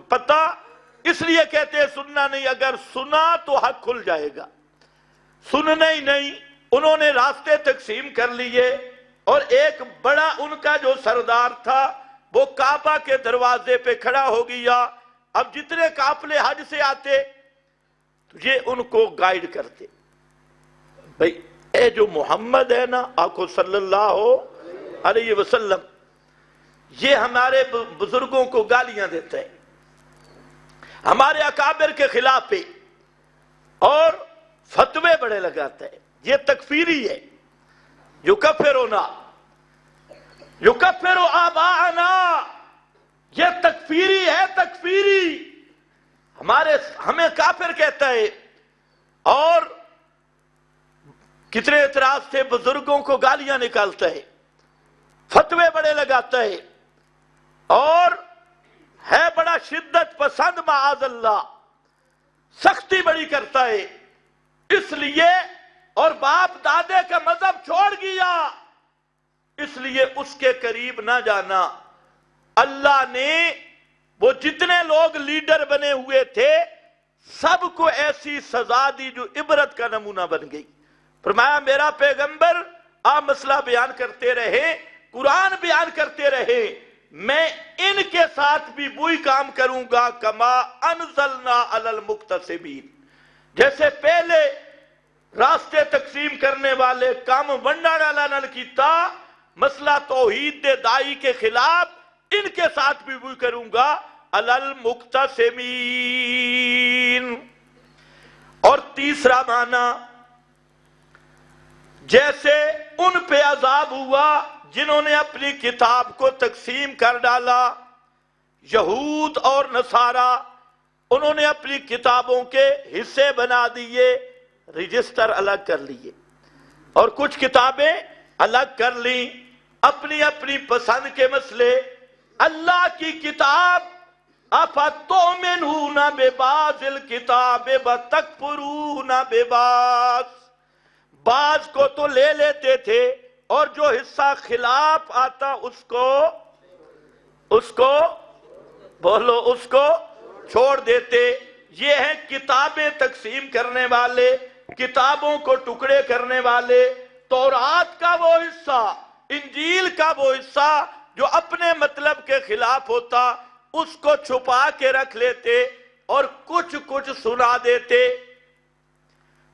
پتہ اس لیے کہتے ہیں سننا نہیں، اگر سنا تو حق کھل جائے گا، سننا ہی نہیں۔ انہوں نے راستے تقسیم کر لیے، اور ایک بڑا ان کا جو سردار تھا وہ کعبہ کے دروازے پہ کھڑا ہو گیا۔ اب جتنے قافلے حج سے آتے تو یہ ان کو گائیڈ کرتے، بھئی اے جو محمد ہے نا آقا صلی اللہ علیہ وسلم، یہ ہمارے بزرگوں کو گالیاں دیتا ہے، ہمارے اکابر کے خلاف ہے، اور فتوے بڑے لگاتا ہے، یہ تکفیری ہے، یکفرنا یکفر آباءنا، یہ تکفیری ہے، تکفیری، ہمیں کافر کہتا ہے۔ اور کتنے اعتراض تھے، بزرگوں کو گالیاں نکالتا ہے، فتوے بڑے لگاتا ہے، اور ہے بڑا شدت پسند معاذ اللہ، سختی بڑی کرتا ہے۔ اس لیے اور باپ دادے کا مذہب چھوڑ گیا، اس لیے اس کے قریب نہ جانا۔ اللہ نے وہ جتنے لوگ لیڈر بنے ہوئے تھے سب کو ایسی سزا دی جو عبرت کا نمونہ بن گئی. فرمایا میرا پیغمبر آپ مسئلہ بیان کرتے رہے، قرآن بیان کرتے رہے، میں ان کے ساتھ بھی وہی کام کروں گا کما انزلنا علی المقتصبین. جیسے پہلے راستے تقسیم کرنے والے کام ونڈا ڈالا نل کیتا، مسئلہ توحید دے دائی کے خلاف، ان کے ساتھ بھی وہی کروں گا علی المقتصمین. اور تیسرا معنی جیسے ان پہ عذاب ہوا جنہوں نے اپنی کتاب کو تقسیم کر ڈالا. یہود اور نصارہ انہوں نے اپنی کتابوں کے حصے بنا دیے، رجسٹر الگ کر لیے، اور کچھ کتابیں الگ کر لیں، اپنی اپنی پسند کے مسئلے. اللہ کی کتاب افتؤمنون ببعض الکتاب وتکفرون ببعض، بعض کو تو لے لیتے تھے اور جو حصہ خلاف آتا اس کو بولو اس کو چھوڑ دیتے. یہ ہیں کتابیں تقسیم کرنے والے، کتابوں کو ٹکڑے کرنے والے. تورات کا وہ حصہ، انجیل کا وہ حصہ جو اپنے مطلب کے خلاف ہوتا اس کو چھپا کے رکھ لیتے اور کچھ کچھ سنا دیتے.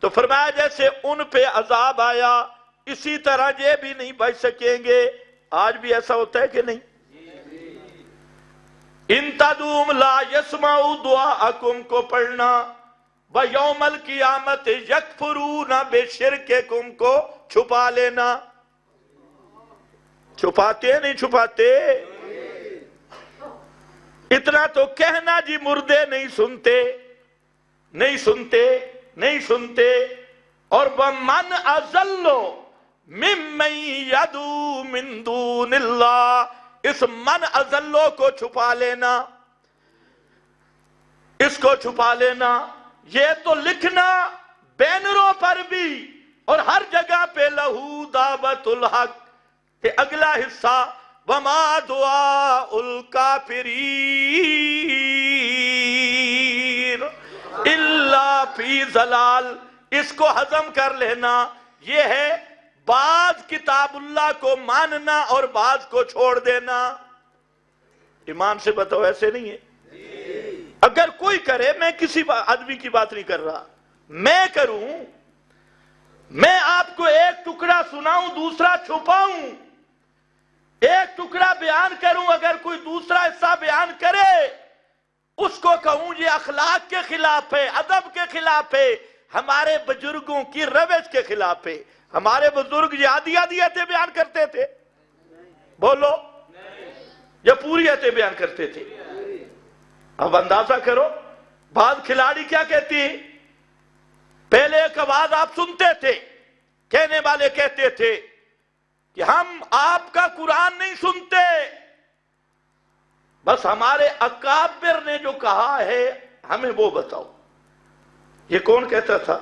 تو فرمایا جیسے ان پہ عذاب آیا اسی طرح یہ بھی نہیں بچ سکیں گے. آج بھی ایسا ہوتا ہے کہ نہیں؟ ان تدوم لا یسمعوا دعاءکم کو پڑھنا، ویوم القیامت یکفرون بشرککم کو چھپا لینا. چھپاتے نہیں چھپاتے؟ اتنا تو کہنا جی مردے نہیں سنتے نہیں سنتے نہیں سنتے. اور وَمَنْ أَضَلُّ مِمَّن يَدْعُو مِن دُونِ اللَّهِ، اس من اضلو کو چھپا لینا، اس کو چھپا لینا. یہ تو لکھنا بینروں پر بھی اور ہر جگہ پہ لہو دعوت الحق. کہ اگلا حصہ وما دعاء الکافرین الا فی ضلال، اس کو ہضم کر لینا. یہ ہے بعض کتاب اللہ کو ماننا اور بعض کو چھوڑ دینا. ایمان سے بتاؤ ایسے نہیں ہے؟ اگر کوئی کرے، میں کسی آدمی کی بات نہیں کر رہا، میں کروں، میں آپ کو ایک ٹکڑا سناؤں دوسرا چھپاؤں، ایک ٹکڑا بیان کروں اگر کوئی دوسرا حصہ بیان کرے اس کو کہوں یہ اخلاق کے خلاف ہے، ادب کے خلاف ہے، ہمارے بزرگوں کی روش کے خلاف ہے. ہمارے بزرگ یہ آدھی آیتیں بیان کرتے تھے، بولو، یا پوری آیتیں بیان کرتے تھے؟ اب اندازہ کرو بعض کھلاڑی کیا کہتی ہیں. پہلے ایک آواز آپ سنتے تھے، کہنے والے کہتے تھے کہ ہم آپ کا قرآن نہیں سنتے، بس ہمارے اکابر نے جو کہا ہے ہمیں وہ بتاؤ. یہ کون کہتا تھا؟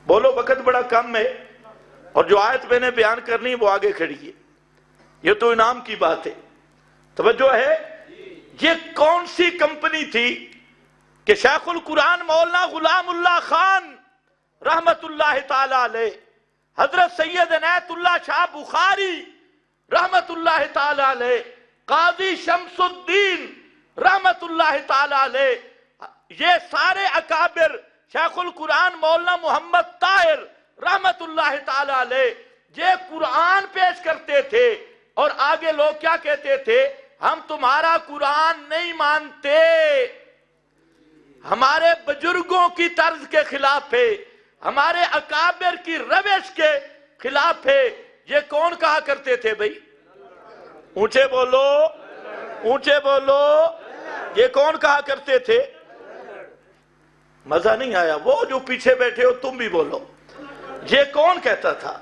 بولو، وقت بڑا کم ہے اور جو آیت میں نے بیان کرنی وہ آگے کھڑی ہے. یہ تو انعام کی بات ہے. توجہ ہے؟ یہ کون سی کمپنی تھی کہ شیخ القرآن مولانا غلام اللہ خان رحمت اللہ تعالی علیہ، حضرت سید عنایت اللہ شاہ بخاری رحمت اللہ تعالی علیہ، قاضی شمس الدین رحمت اللہ تعالی علیہ، یہ سارے اکابر، شیخ القرآن مولانا محمد طاہر رحمت اللہ تعالی علیہ، یہ قرآن پیش کرتے تھے اور آگے لوگ کیا کہتے تھے؟ ہم تمہارا قرآن نہیں مانتے، ہمارے بزرگوں کی طرز کے خلاف ہے، ہمارے اکابر کی روش کے خلاف ہے. یہ کون کہا کرتے تھے بھائی؟ اونچے بولو، اونچے بولو. یہ کون کہا کرتے تھے؟ مزہ نہیں آیا؟ وہ جو پیچھے بیٹھے ہو تم بھی بولو. یہ کون کہتا تھا؟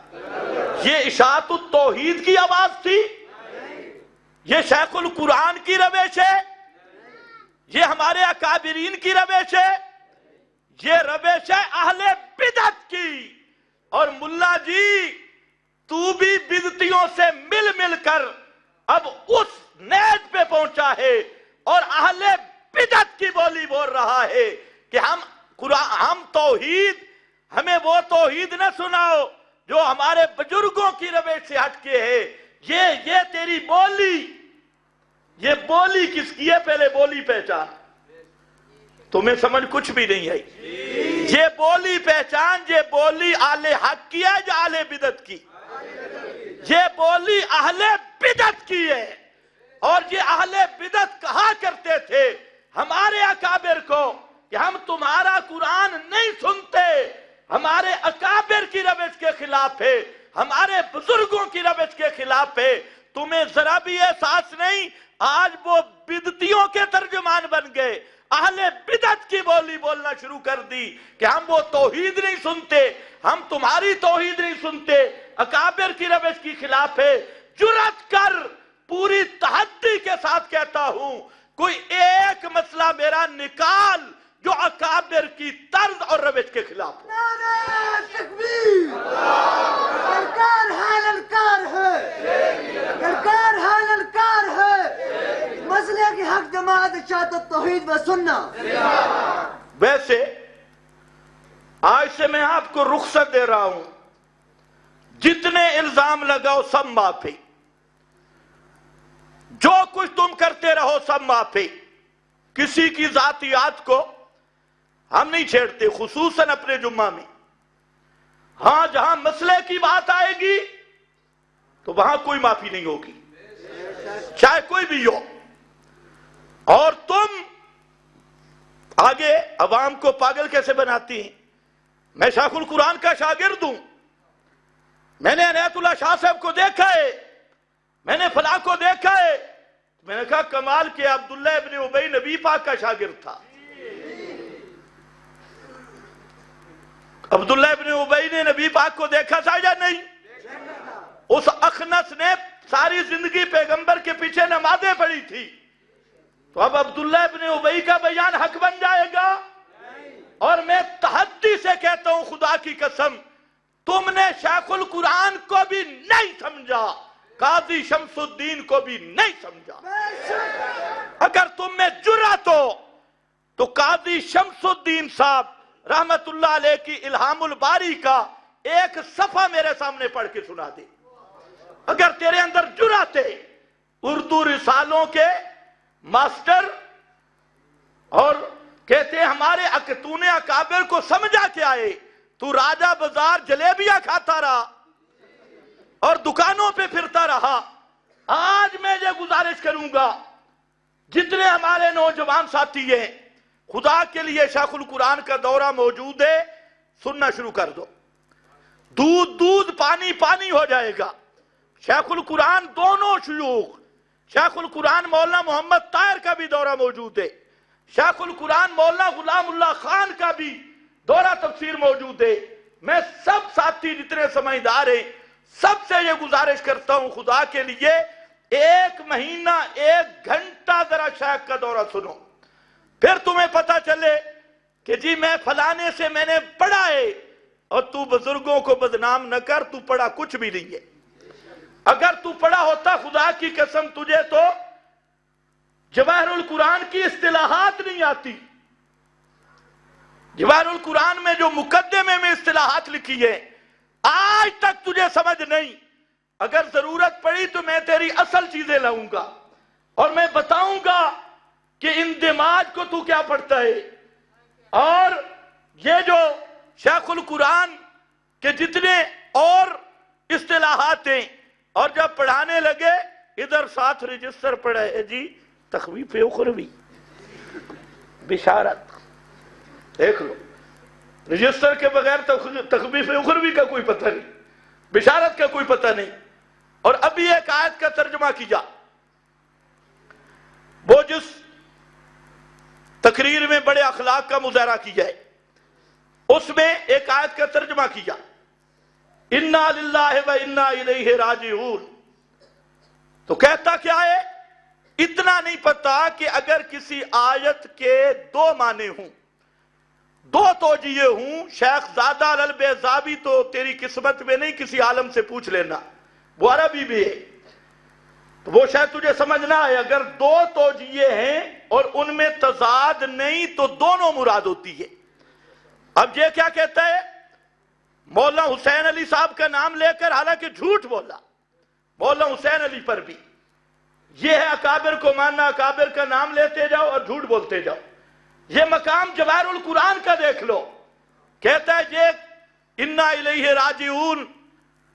یہ اشاعت التوحید کی آواز تھی؟ یہ شیخ القرآن کی روش ہے؟ یہ ہمارے اکابرین کی روش ہے؟ یہ روش ہے اہل بدعت کی. اور ملا جی تو بھی بدعتیوں سے مل مل کر اب اس نیز پہ پہنچا ہے اور اہل بدعت کی بولی بول رہا ہے کہ ہم توحید، ہمیں وہ توحید نہ سناؤ جو ہمارے بزرگوں کی روش سے ہٹ کے ہے. یہ تیری بولی، یہ بولی کس کی ہے؟ پہلے بولی پہچان. تمہیں سمجھ کچھ بھی نہیں آئی. یہ بولی پہچان، یہ بولی اہل حق کی ہے یا اہل بدعت کی؟ یہ بولی اہل بدعت کی ہے. اور یہ اہل بدعت کہا کرتے تھے ہمارے اکابر کو کہ ہم تمہارا قرآن نہیں سنتے، ہمارے اکابر کی روش کے خلاف ہے، ہمارے بزرگوں کی روش کے خلاف ہے. تمہیں ذرا بھی احساس نہیں؟ آج وہ بدعتیوں کے ترجمان بن گئے، اہل بدعت کی بولی بولنا شروع کر دی کہ ہم وہ توحید نہیں سنتے، ہم تمہاری توحید نہیں سنتے، اکابر کی روش کی خلاف ہے. جرأت کر، پوری تحدی کے ساتھ کہتا ہوں، کوئی ایک مسئلہ میرا نکال جو اکابر کی طرز اور روش کے خلاف ہو. نعرہ تکبیر! سرکار حال انکار ہے، سرکار حال انکار ہے. مسئلے کی حق جماعت اشاعت التوحید و سنہ. ویسے آج سے میں آپ کو رخصت دے رہا ہوں، جتنے الزام لگاؤ سب معافی، جو کچھ تم کرتے رہو سب معافی. کسی کی ذاتیات کو ہم نہیں چھیڑتے، خصوصاً اپنے جمعہ میں. ہاں جہاں مسئلے کی بات آئے گی تو وہاں کوئی معافی نہیں ہوگی، چاہے کوئی بھی ہو. اور تم آگے عوام کو پاگل کیسے بناتی ہیں؟ میں شیخ القرآن کا شاگرد ہوں، میں نے عنایت اللہ شاہ صاحب کو دیکھا ہے، میں نے فلاں کو دیکھا ہے. میں نے کہا کمال کہ عبداللہ ابن ابی نبی پاک کا شاگرد تھا. عبداللہ ابن ابی نے نبی پاک کو دیکھا تھا یا نہیں؟ اس اخنس نے ساری زندگی پیغمبر کے پیچھے نمازیں پڑھی تھی، تو اب عبداللہ ابن ابی کا بیان حق بن جائے گا؟ اور میں تحدی سے کہتا ہوں خدا کی قسم، تم نے شیخ القرآن کو بھی نہیں سمجھا، قاضی شمس الدین کو بھی نہیں سمجھا. اگر تم میں جرأت ہو تو قاضی شمس الدین صاحب رحمت اللہ علیہ کی الہام الباری کا ایک صفحہ میرے سامنے پڑھ کے سنا دے. اگر تیرے اندر جرأت ہے. اردو رسالوں کے ماسٹر اور کہتے ہیں ہمارے تو نے اکابر کو سمجھا کیا ہے؟ تو راجہ بازار جلیبیاں کھاتا رہا اور دکانوں پہ پھرتا رہا. آج میں یہ گزارش کروں گا جتنے ہمارے نوجوان ساتھی ہیں، خدا کے لیے شیخ القرآن کا دورہ موجود ہے، سننا شروع کر دو. دودھ دودھ پانی پانی ہو جائے گا. شیخ القرآن دونوں شیوخ، شیخ القرآن مولانا محمد طاہر کا بھی دورہ موجود ہے، شیخ القرآن مولانا غلام اللہ خان کا بھی دورہ تفسیر موجود ہے. میں سب ساتھی جتنے سمجھدار ہیں سب سے یہ گزارش کرتا ہوں خدا کے لیے، ایک مہینہ 1 گھنٹہ ذرا شیخ کا دورہ سنو، پھر تمہیں پتا چلے کہ جی میں فلانے سے میں نے پڑھا ہے. اور تو بزرگوں کو بدنام نہ کر، تو پڑھا کچھ بھی نہیں ہے. اگر تو پڑھا ہوتا خدا کی قسم تجھے تو جواہر القرآن کی اصطلاحات نہیں آتی. جواہر القرآن میں جو مقدمے میں اصطلاحات لکھی ہے آج تک تجھے سمجھ نہیں. اگر ضرورت پڑی تو میں تیری اصل چیزیں لاؤں گا اور میں بتاؤں گا کہ اندماج کو تو کیا پڑھتا ہے. اور یہ جو شیخ القرآن کے جتنے اور اصطلاحات ہیں، اور جب پڑھانے لگے ادھر ساتھ رجسٹر پڑھا ہے جی تخویف اخروی بشارت، دیکھ لو رجسٹر کے بغیر تخویف اخروی کا کوئی پتہ نہیں، بشارت کا کوئی پتہ نہیں. اور ابھی ایک آیت کا ترجمہ کیا، وہ جس تقریر میں بڑے اخلاق کا مظاہرہ کیا ہے اس میں ایک آیت کا ترجمہ کیا، انا للہ و انا الیہ راجعون. تو کہتا کیا ہے؟ اتنا نہیں پتا کہ اگر کسی آیت کے 2 معنی ہوں، 2 توجیہ ہوں، شیخ زادہ البیضاوی تو تیری قسمت میں نہیں، کسی عالم سے پوچھ لینا، وہ عربی بھی ہے. تو وہ شاید تجھے سمجھنا ہے اگر دو توجیے ہیں اور ان میں تضاد نہیں تو دونوں مراد ہوتی ہے۔ اب یہ کیا کہتا ہے؟ مولانا حسین علی صاحب کا نام لے کر حالانکہ جھوٹ بولا مولانا حسین علی پر بھی، یہ ہے اکابر کو ماننا، اکابر کا نام لیتے جاؤ اور جھوٹ بولتے جاؤ۔ یہ مقام جواہر القرآن کا دیکھ لو، کہتا ہے یہ انا الیہ راجعون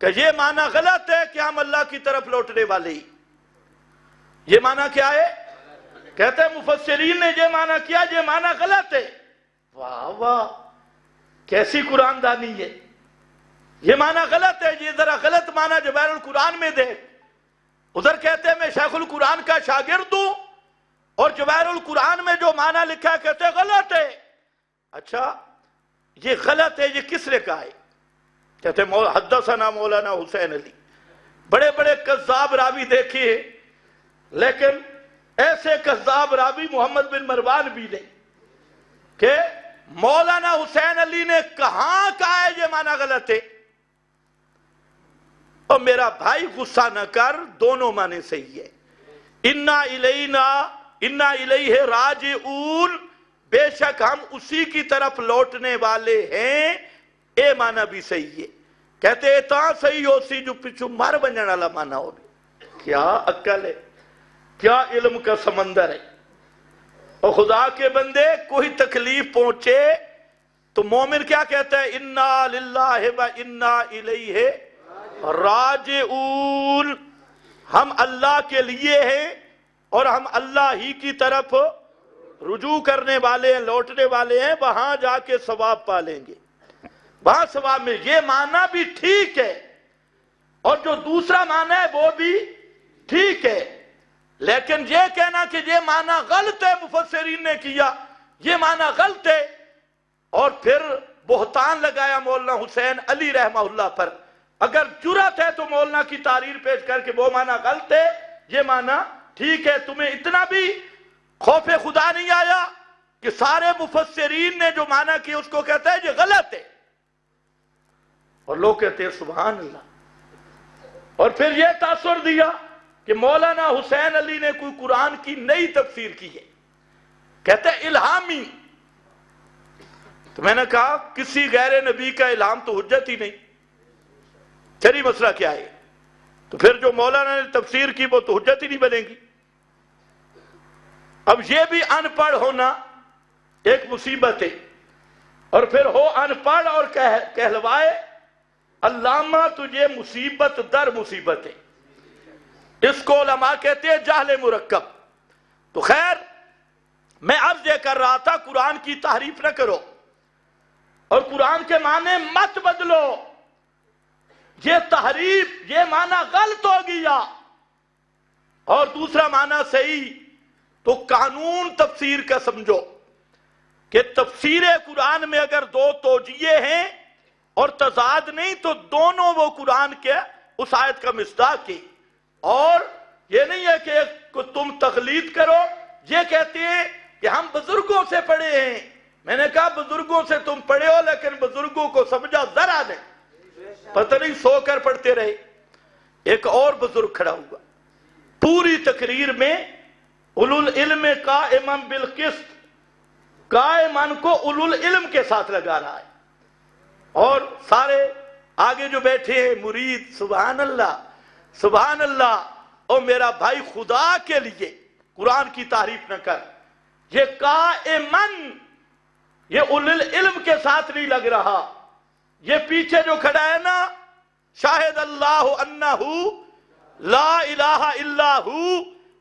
کہ یہ معنی غلط ہے کہ ہم اللہ کی طرف لوٹنے والے ہی۔ یہ معنی کیا ہے؟ کہتے ہیں مفسرین نے یہ معنی کیا، یہ معنی غلط ہے۔ واہ واہ، کیسی قرآن دانی ہے! یہ معنی غلط ہے، یہ ذرا غلط معنی جواہر القرآن میں دیکھ۔ ادھر کہتے ہیں میں شیخ القرآن کا شاگرد ہوں اور جواہر القرآن میں جو معنی لکھا ہے کہتے ہیں غلط ہے۔ اچھا یہ غلط ہے، یہ کس نے کہا ہے؟ کہتے ہیں حدثنا مولانا حسین علی۔ بڑے بڑے کذاب راوی دیکھے ہیں، لیکن ایسے کذاب راوی محمد بن مروان بھی نہیں کہ مولانا حسین علی نے کہاں کہا ہے یہ معنی غلط ہے۔ اور میرا بھائی غصہ نہ کر، دونوں معنی صحیح ہے۔ انا الیہ راجعون، بے شک ہم اسی کی طرف لوٹنے والے ہیں، اے معنی بھی صحیح ہے۔ کہتے ہیں تاں صحیح ہو سی جو پچھو مار بننے والا معنی ہو۔ کیا عقل ہے، کیا علم کا سمندر ہے۔ اور خدا کے بندے کوئی تکلیف پہنچے تو مومن کیا کہتا ہے؟ انا للہ و انا الیہ راجعون، ہم اللہ کے لیے ہیں اور ہم اللہ ہی کی طرف رجوع کرنے والے ہیں، لوٹنے والے ہیں، وہاں جا کے ثواب پالیں گے، وہاں ثواب میں۔ یہ معنی بھی ٹھیک ہے اور جو دوسرا معنی ہے وہ بھی ٹھیک ہے، لیکن یہ کہنا کہ یہ معنی غلط ہے مفسرین نے کیا، یہ معنی غلط ہے، اور پھر بہتان لگایا مولانا حسین علی رحمہ اللہ پر۔ اگر جرأت ہے تو مولانا کی تحریر پیش کر کے وہ معنی غلط ہے، یہ معنی ٹھیک ہے۔ تمہیں اتنا بھی خوف خدا نہیں آیا کہ سارے مفسرین نے جو معنی کیا اس کو کہتا ہے یہ غلط ہے، اور لوگ کہتے ہیں سبحان اللہ۔ اور پھر یہ تاثر دیا کہ مولانا حسین علی نے کوئی قرآن کی نئی تفسیر کی ہے، کہتے ہیں الہامی۔ تو میں نے کہا کسی غیر نبی کا الہام تو حجت ہی نہیں، چری مسئلہ کیا ہے؟ تو پھر جو مولانا نے تفسیر کی وہ تو حجت ہی نہیں بنے گی۔ اب یہ بھی ان پڑھ ہونا ایک مصیبت ہے، اور پھر ہو ان پڑھ اور کہلوائے علامہ، تجھے مصیبت در مصیبت ہے۔ اس کو علماء کہتے ہیں جہل مرکب۔ تو خیر میں عرض یہ کر رہا تھا قرآن کی تحریف نہ کرو اور قرآن کے معنی مت بدلو۔ یہ تحریف، یہ معنی غلط ہو گیا اور دوسرا معنی صحیح، تو قانون تفسیر کا سمجھو کہ تفسیر قرآن میں اگر دو توجیے ہیں اور تضاد نہیں تو دونوں وہ قرآن کے اس آیت کا مصداق ہے۔ اور یہ نہیں ہے کہ تم تقلید کرو، یہ کہتے ہیں کہ ہم بزرگوں سے پڑھے ہیں۔ میں نے کہا بزرگوں سے تم پڑھے ہو لیکن بزرگوں کو سمجھا ذرا نہیں، پتہ نہیں سو کر پڑھتے رہے۔ ایک اور بزرگ کھڑا ہوا پوری تقریر میں، اولو العلم قائما بالقسط، قائمان کو اولو العلم کے ساتھ لگا رہا ہے، اور سارے آگے جو بیٹھے ہیں مرید سبحان اللہ سبحان اللہ۔ اور میرا بھائی خدا کے لیے قرآن کی تعریف نہ کر، یہ قائمن، یہ اولو العلم کے ساتھ نہیں لگ رہا۔ یہ پیچھے جو کھڑا ہے نا، شاہد اللہ انہ لا الہ الا ہو،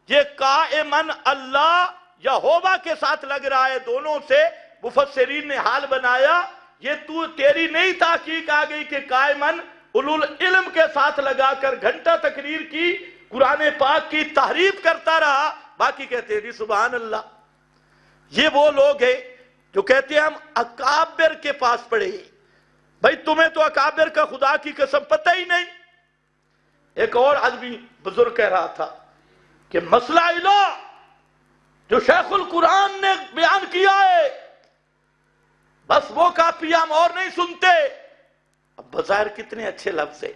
یہ قائمن اللہ یہوہ کے ساتھ لگ رہا ہے۔ دونوں سے مفسرین نے حال بنایا، یہ تیری نئی تحقیق آ گئی کہ قائمن اولو العلم کے ساتھ لگا کر گھنٹہ تقریر کی، قرآن پاک کی تحریف کرتا رہا، باقی کہتے ہیں جی سبحان اللہ۔ یہ وہ لوگ ہیں جو کہتے ہیں ہم اکابر کے پاس پڑھے ہیں۔ بھائی تمہیں تو اکابر کا خدا کی قسم پتہ ہی نہیں۔ ایک اور آدمی بزرگ کہہ رہا تھا کہ مسئلہ الہ جو شیخ القرآن نے بیان کیا ہے بس وہ کافی، ہم اور نہیں سنتے۔ اب بظاہر کتنے اچھے لفظ ہے،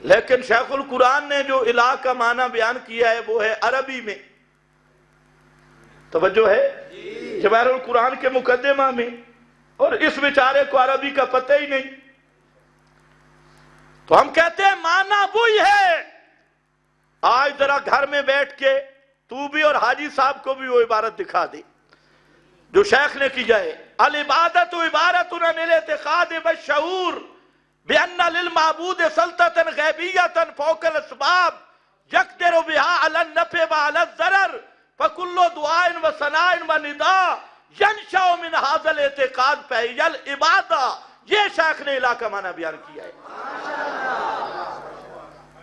لیکن شیخ القرآن نے جو الہ کا معنی بیان کیا ہے وہ ہے عربی میں، توجہ ہے، جواہر القرآن کے مقدمہ میں، اور اس بیچارے کو عربی کا پتہ ہی نہیں۔ تو ہم کہتے ہیں معنی وہی ہے۔ آج ذرا گھر میں بیٹھ کے تو بھی اور حاجی صاحب کو بھی وہ عبارت دکھا دے جو شیخ نے کی جائے، العبادت عبارت عن الاعتقاد والشعور بأن للمعبود سلطة غیبیة فوق الاسباب یقدر بها على النفع وعلى الضرر فكل دعاء وثناء ونداء ينشأ من هذا الاعتقاد فهي العبادة۔ یہ شیخ نے الہ کا معنی بیان کیا ہے،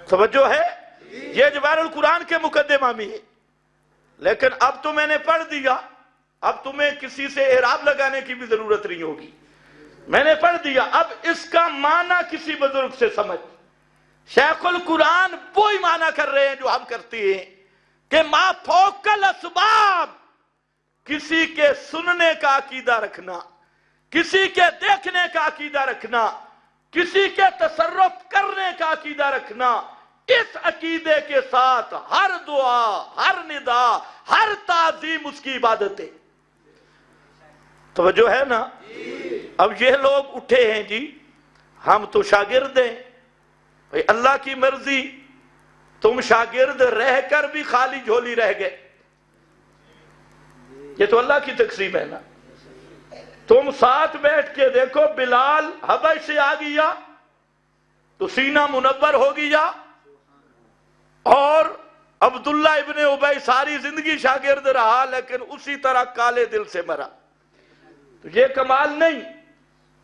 سمجھو ہے، یہ جواہر القرآن کے مقدمہ میں ہے۔ لیکن اب تو میں نے پڑھ دیا، اب تمہیں کسی سے اعراب لگانے کی بھی ضرورت نہیں ہوگی، میں نے پڑھ دیا، اب اس کا معنی کسی بزرگ سے سمجھ۔ شیخ القرآن وہی معنی کر رہے ہیں جو ہم کرتے ہیں کہ ما فوق الاسباب، کسی کے سننے کا عقیدہ رکھنا، کسی کے دیکھنے کا عقیدہ رکھنا، کسی کے تصرف کرنے کا عقیدہ رکھنا، اس عقیدے کے ساتھ ہر دعا، ہر ندا، ہر تعظیم اس کی عبادت ہے۔ توجہ ہے نا؟ اب یہ لوگ اٹھے ہیں جی ہم تو شاگرد ہیں، بھئی اللہ کی مرضی، تم شاگرد رہ کر بھی خالی جھولی رہ گئے، یہ تو اللہ کی تقسیم ہے نا۔ تم ساتھ بیٹھ کے دیکھو، بلال حبش سے آ گیا تو سینہ منور ہو گیا، اور عبداللہ ابن ابی ساری زندگی شاگرد رہا لیکن اسی طرح کالے دل سے مرا۔ تو یہ کمال نہیں،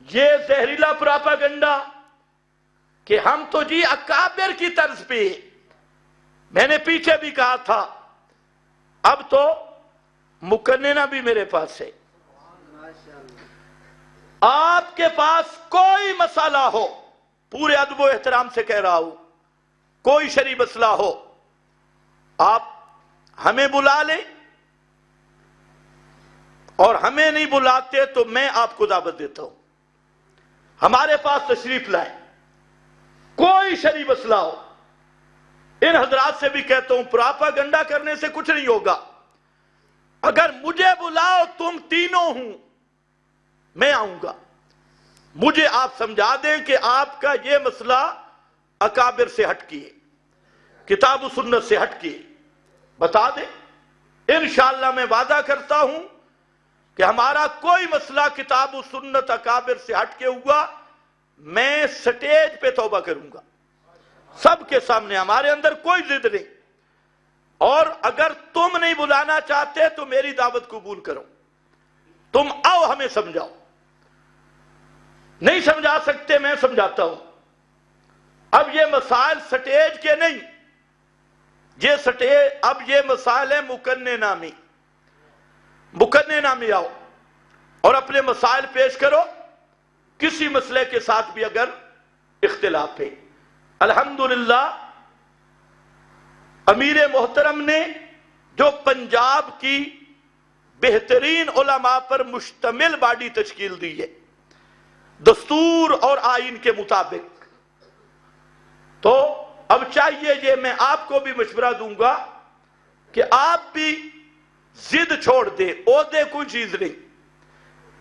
یہ زہریلا پراپاگنڈا کہ ہم تو جی اکابر کی طرز پہ، میں نے پیچھے بھی کہا تھا، اب تو مکننہ بھی میرے پاس ہے۔ آپ کے پاس کوئی مسئلہ ہو، پورے ادب و احترام سے کہہ رہا ہوں، کوئی شرعی مسئلہ ہو، آپ ہمیں بلا لیں، اور ہمیں نہیں بلاتے تو میں آپ کو دعوت دیتا ہوں، ہمارے پاس تشریف لائیں، کوئی شرعی مسئلہ ہو۔ ان حضرات سے بھی کہتا ہوں پراپاگنڈا کرنے سے کچھ نہیں ہوگا، اگر مجھے بلاؤ تم تینوں ہوں میں آؤں گا، مجھے آپ سمجھا دیں کہ آپ کا یہ مسئلہ اکابر سے ہٹ کیے، کتاب و سنت سے ہٹ کیے، بتا دیں، انشاءاللہ میں وعدہ کرتا ہوں کہ ہمارا کوئی مسئلہ کتاب و سنت اکابر سے ہٹ کے ہوا، میں سٹیج پہ توبہ کروں گا سب کے سامنے، ہمارے اندر کوئی ضد نہیں۔ اور اگر تم نہیں بلانا چاہتے تو میری دعوت قبول کرو، تم آؤ ہمیں سمجھاؤ، نہیں سمجھا سکتے میں سمجھاتا ہوں۔ اب یہ مسائل سٹیج کے نہیں، یہ سٹیج، اب یہ مسائل ہے مکننہ میں، مکننہ میں آؤ اور اپنے مسائل پیش کرو، کسی مسئلے کے ساتھ بھی اگر اختلاف ہے۔ الحمدللہ امیر محترم نے جو پنجاب کی بہترین علماء پر مشتمل باڈی تشکیل دی ہے دستور اور آئین کے مطابق، تو اب چاہیے یہ میں آپ کو بھی مشورہ دوں گا کہ آپ بھی ضد چھوڑ دیں، عہدے کوئی چیز نہیں۔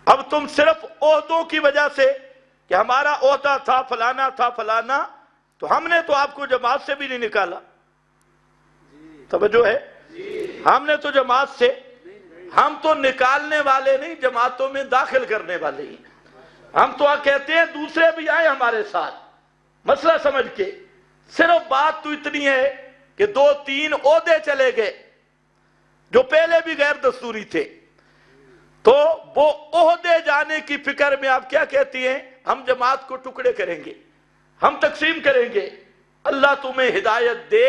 اب تم صرف عہدوں کی وجہ سے کہ ہمارا عہدہ تھا فلانا تھا فلانا، تو ہم نے تو آپ کو جماعت سے بھی نہیں نکالا، توجہ ہے، ہم نے تو جماعت سے، ہم تو نکالنے والے نہیں، جماعتوں میں داخل کرنے والے ہیں۔ ہم تو کہتے ہیں دوسرے بھی آئے ہمارے ساتھ مسئلہ سمجھ کے، صرف بات تو اتنی ہے کہ 2-3 عہدے چلے گئے جو پہلے بھی غیر دستوری تھے، تو وہ عہدے جانے کی فکر میں آپ کیا کہتی ہیں، ہم جماعت کو ٹکڑے کریں گے، ہم تقسیم کریں گے۔ اللہ تمہیں ہدایت دے،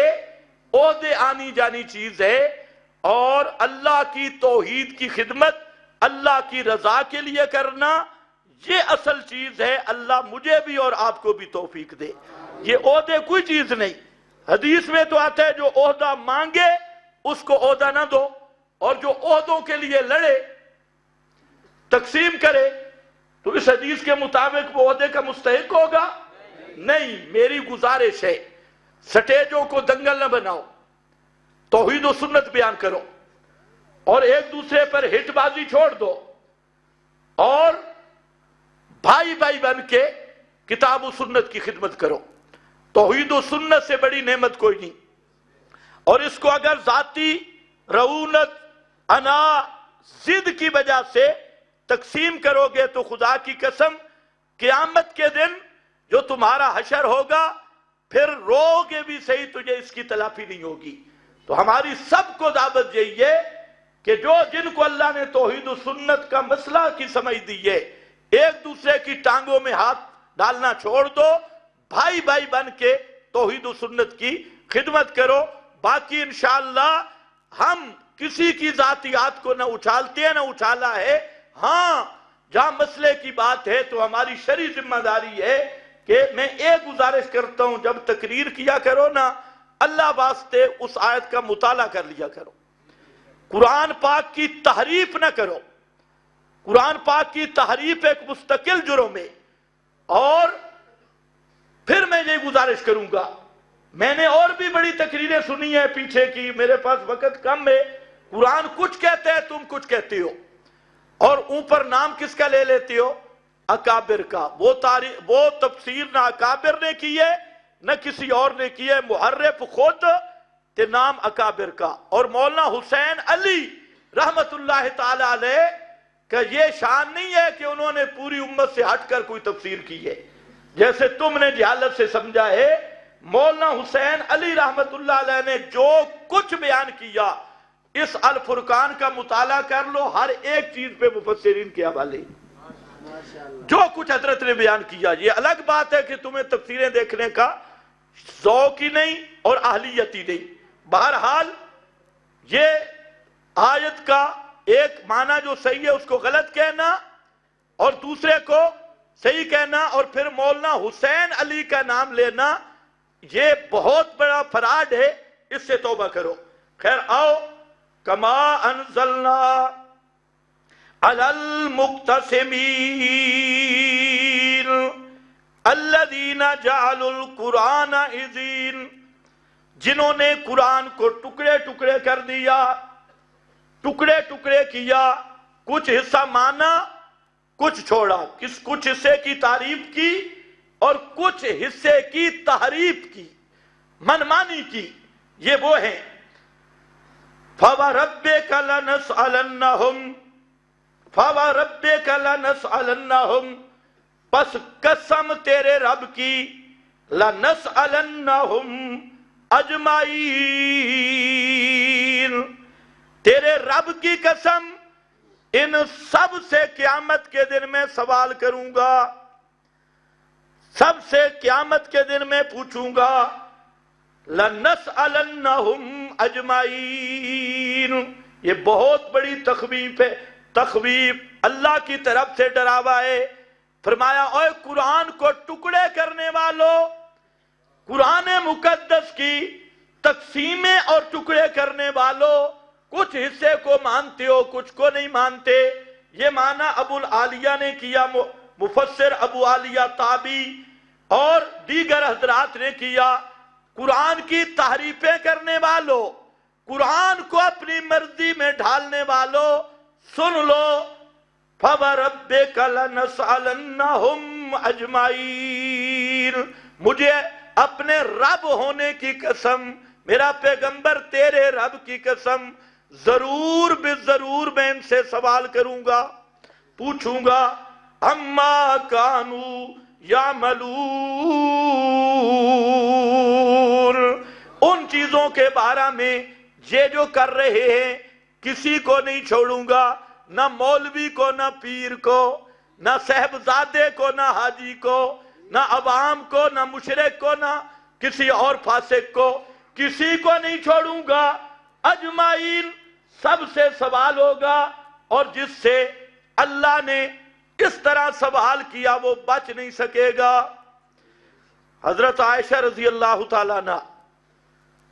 عہدے آنی جانی چیز ہے، اور اللہ کی توحید کی خدمت اللہ کی رضا کے لیے کرنا یہ اصل چیز ہے۔ اللہ مجھے بھی اور آپ کو بھی توفیق دے، یہ عہدے کوئی چیز نہیں۔ حدیث میں تو آتا ہے جو عہدہ مانگے اس کو عہدہ نہ دو، اور جو عہدوں کے لیے لڑے تقسیم کرے تو اس حدیث کے مطابق وہ عہدے کا مستحق ہوگا؟ نہیں۔ میری گزارش ہے سٹیجوں کو دنگل نہ بناؤ، توحید و سنت بیان کرو، اور ایک دوسرے پر ہٹ بازی چھوڑ دو، اور بھائی بھائی بن کے کتاب و سنت کی خدمت کرو۔ توحید و سنت سے بڑی نعمت کوئی نہیں، اور اس کو اگر ذاتی رعونت، انا، ضد کی وجہ سے تقسیم کرو گے تو خدا کی قسم قیامت کے دن جو تمہارا حشر ہوگا پھر رو گے بھی صحیح، تجھے اس کی تلافی نہیں ہوگی۔ تو ہماری سب کو دعوت یہی ہے کہ جن کو اللہ نے توحید و سنت کا مسئلہ کی سمجھ دی ہے، ایک دوسرے کی ٹانگوں میں ہاتھ ڈالنا چھوڑ دو، بھائی بھائی بن کے توحید و سنت کی خدمت کرو۔ باقی انشاءاللہ ہم کسی کی ذاتیات کو نہ اچھالتے ہیں نہ اچھالا ہے، ہاں جہاں مسئلے کی بات ہے تو ہماری شرعی ذمہ داری ہے کہ میں ایک گزارش کرتا ہوں، جب تقریر کیا کرو نا اللہ واسطے اس آیت کا مطالعہ کر لیا کرو، قرآن پاک کی تحریف نہ کرو۔ قرآن پاک کی تحریف ایک مستقل جرم ہے۔ اور پھر میں یہ گزارش کروں گا، میں نے اور بھی بڑی تقریریں سنی ہیں پیچھے کی، میرے پاس وقت کم ہے، قرآن کچھ کہتے ہیں تم کچھ کہتے ہو، اور اوپر نام کس کا لے لیتے ہو؟ اکابر کا۔ وہ تفسیر نہ اکابر نے کی ہے نہ کسی اور نے کی ہے، محرف خود تے نام اکابر کا۔ اور مولانا حسین علی رحمت اللہ تعالی علیہ کہ یہ شان نہیں ہے کہ انہوں نے پوری امت سے ہٹ کر کوئی تفسیر کی ہے جیسے تم نے جہالت سے سمجھا ہے۔ مولانا حسین علی رحمت اللہ علیہ نے جو کچھ بیان کیا، اس الفرقان کا مطالعہ کر لو، ہر ایک چیز پہ مفسرین کے حوالے، جو کچھ حضرت نے بیان کیا۔ یہ الگ بات ہے کہ تمہیں تفسیریں دیکھنے کا ذوق ہی نہیں اور اہلیت ہی نہیں۔ بہرحال یہ آیت کا ایک معنی جو صحیح ہے اس کو غلط کہنا اور دوسرے کو صحیح کہنا اور پھر مولانا حسین علی کا نام لینا، یہ بہت بڑا فراڈ ہے، اس سے توبہ کرو۔ خیر آؤ، کما انزلنا علی المقتسمین الذین جعلوا القرآن عضین، جنہوں نے قرآن کو ٹکڑے ٹکڑے کر دیا، ٹکڑے ٹکڑے کیا، کچھ حصہ مانا کچھ چھوڑا، کچھ حصے کی تعریف کی اور کچھ حصے کی تحریف کی، منمانی کی۔ یہ وہ ہیں فَوَرَبِّكَ لَنَسْأَلَنَّهُمْ فَوَرَبِّكَ لَنَسْأَلَنَّهُمْ، پس قسم تیرے رب کی، لَنَسْأَلَنَّهُمْ اجمعین، تیرے رب کی قسم ان سب سے قیامت کے دن میں سوال کروں گا، سب سے قیامت کے دن میں پوچھوں گا۔ لَنَسْأَلَنَّهُمْ اجمعین، یہ بہت بڑی تخویف ہے، تخویف اللہ کی طرف سے ڈراوا ہے۔ فرمایا اوے قرآن کو ٹکڑے کرنے والوں، قرآن مقدس کی تقسیمیں اور ٹکڑے کرنے والوں، کچھ حصے کو مانتے ہو کچھ کو نہیں مانتے۔ یہ معنی ابو العالیہ نے کیا، مفسر ابو عالیہ تابی اور دیگر حضرات نے کیا۔ قرآن کی تحریفیں کرنے والوں، قرآن کو اپنی مرضی میں ڈھالنے والوں، سن لو، فَوَرَبِّكَ لَنَسْأَلَنَّهُمْ اجمعین، مجھے اپنے رب ہونے کی قسم، میرا پیغمبر تیرے رب کی قسم، ضرور بے ضرور میں ان سے سوال کروں گا، پوچھوں گا، اما کانوا یعملون، ان چیزوں کے بارے میں یہ جو کر رہے ہیں کسی کو نہیں چھوڑوں گا، نہ مولوی کو، نہ پیر کو، نہ صاحبزادے کو، نہ حاجی کو، نہ عوام کو، نہ مشرک کو، نہ کسی اور فاسق کو، کسی کو نہیں چھوڑوں گا، اجمعین، سب سے سوال ہوگا، اور جس سے اللہ نے اس طرح سوال کیا وہ بچ نہیں سکے گا۔ حضرت عائشہ رضی اللہ تعالیٰ عنہ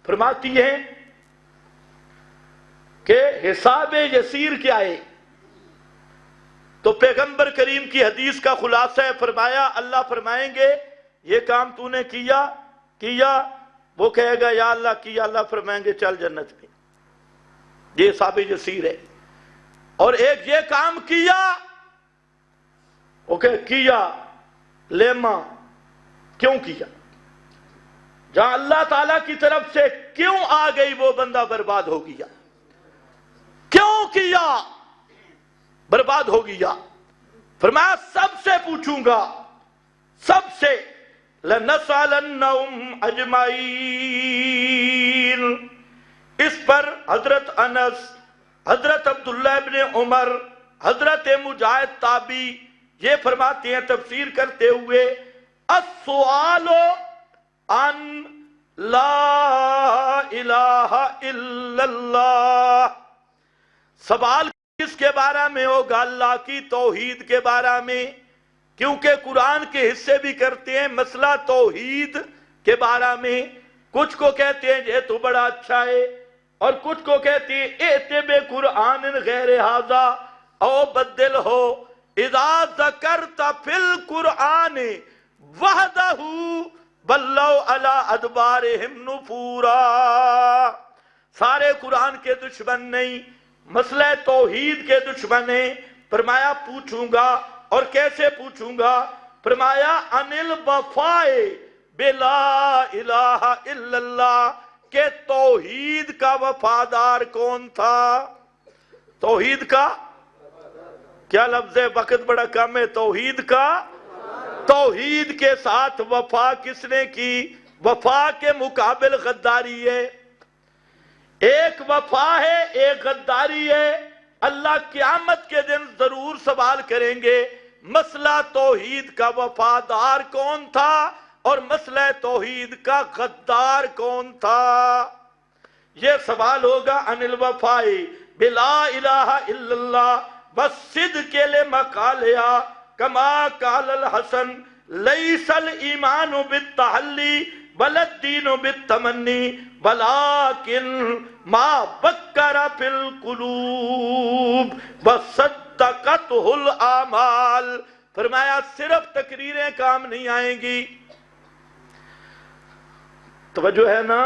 فرماتی ہیں کہ حساب یسیر کیا ہے؟ تو پیغمبر کریم کی حدیث کا خلاصہ ہے، فرمایا اللہ فرمائیں گے یہ کام تو نے کیا، وہ کہے گا یا اللہ کیا، اللہ فرمائیں گے چل جنت میں. یہ حساب یسیر ہے. اور ایک یہ کام کیا، اوکے کیا لیما کیوں کیا، جہاں اللہ تعالیٰ کی طرف سے کیوں آ گئی وہ بندہ برباد ہو گیا. کیوں کیا برباد ہو گیا. فرمایا سب سے پوچھوں گا، سب سے لَنَسْأَلَنَّهُمْ أَجْمَعِينَ. اس پر حضرت انس، حضرت عبداللہ ابن عمر، حضرت مجاہد تابعی یہ فرماتے ہیں تفسیر کرتے ہوئے، السؤال عن لا الہ الا اللہ. سوال کس کے بارے میں ہوگا؟ اللہ کی توحید کے بارے میں، کیونکہ قرآن کے حصے بھی کرتے ہیں مسئلہ توحید کے بارے میں. کچھ کو کہتے ہیں یہ تو بڑا اچھا ہے، اور کچھ کو کہتے ہیں ائتب قرآن غیر ھذا او بدل ہو، اذا ذکرت فی القرآن وحدہ ولوا علی ادبارہم نفورا. سارے قرآن کے دشمن نہیں، مسئلہ توحید کے دشمن ہیں. فرمایا پوچھوں گا، اور کیسے پوچھوں گا؟ فرمایا انل وفائے بلا الہ الا اللہ، کہ توحید کا وفادار کون تھا؟ توحید کا کیا لفظ ہے؟ وقت بڑا کم ہے. توحید کا، توحید کے ساتھ وفا کس نے کی؟ وفا کے مقابل غداری ہے. ایک وفا ہے، ایک غداری ہے. اللہ قیامت کے دن ضرور سوال کریں گے مسئلہ توحید کا وفادار کون تھا اور مسئلہ توحید کا غدار کون تھا. یہ سوال ہوگا عن الوفاء بلا الہ الا اللہ والصدق لما قالیا کما قال الحسن لیس الایمان بالتحلی بل الدین بالتمنی ولکن ما بکر فی القلوب وصدقتہ الاعمال. فرمایا صرف تقریریں کام نہیں آئیں گی. توجہ ہے نا؟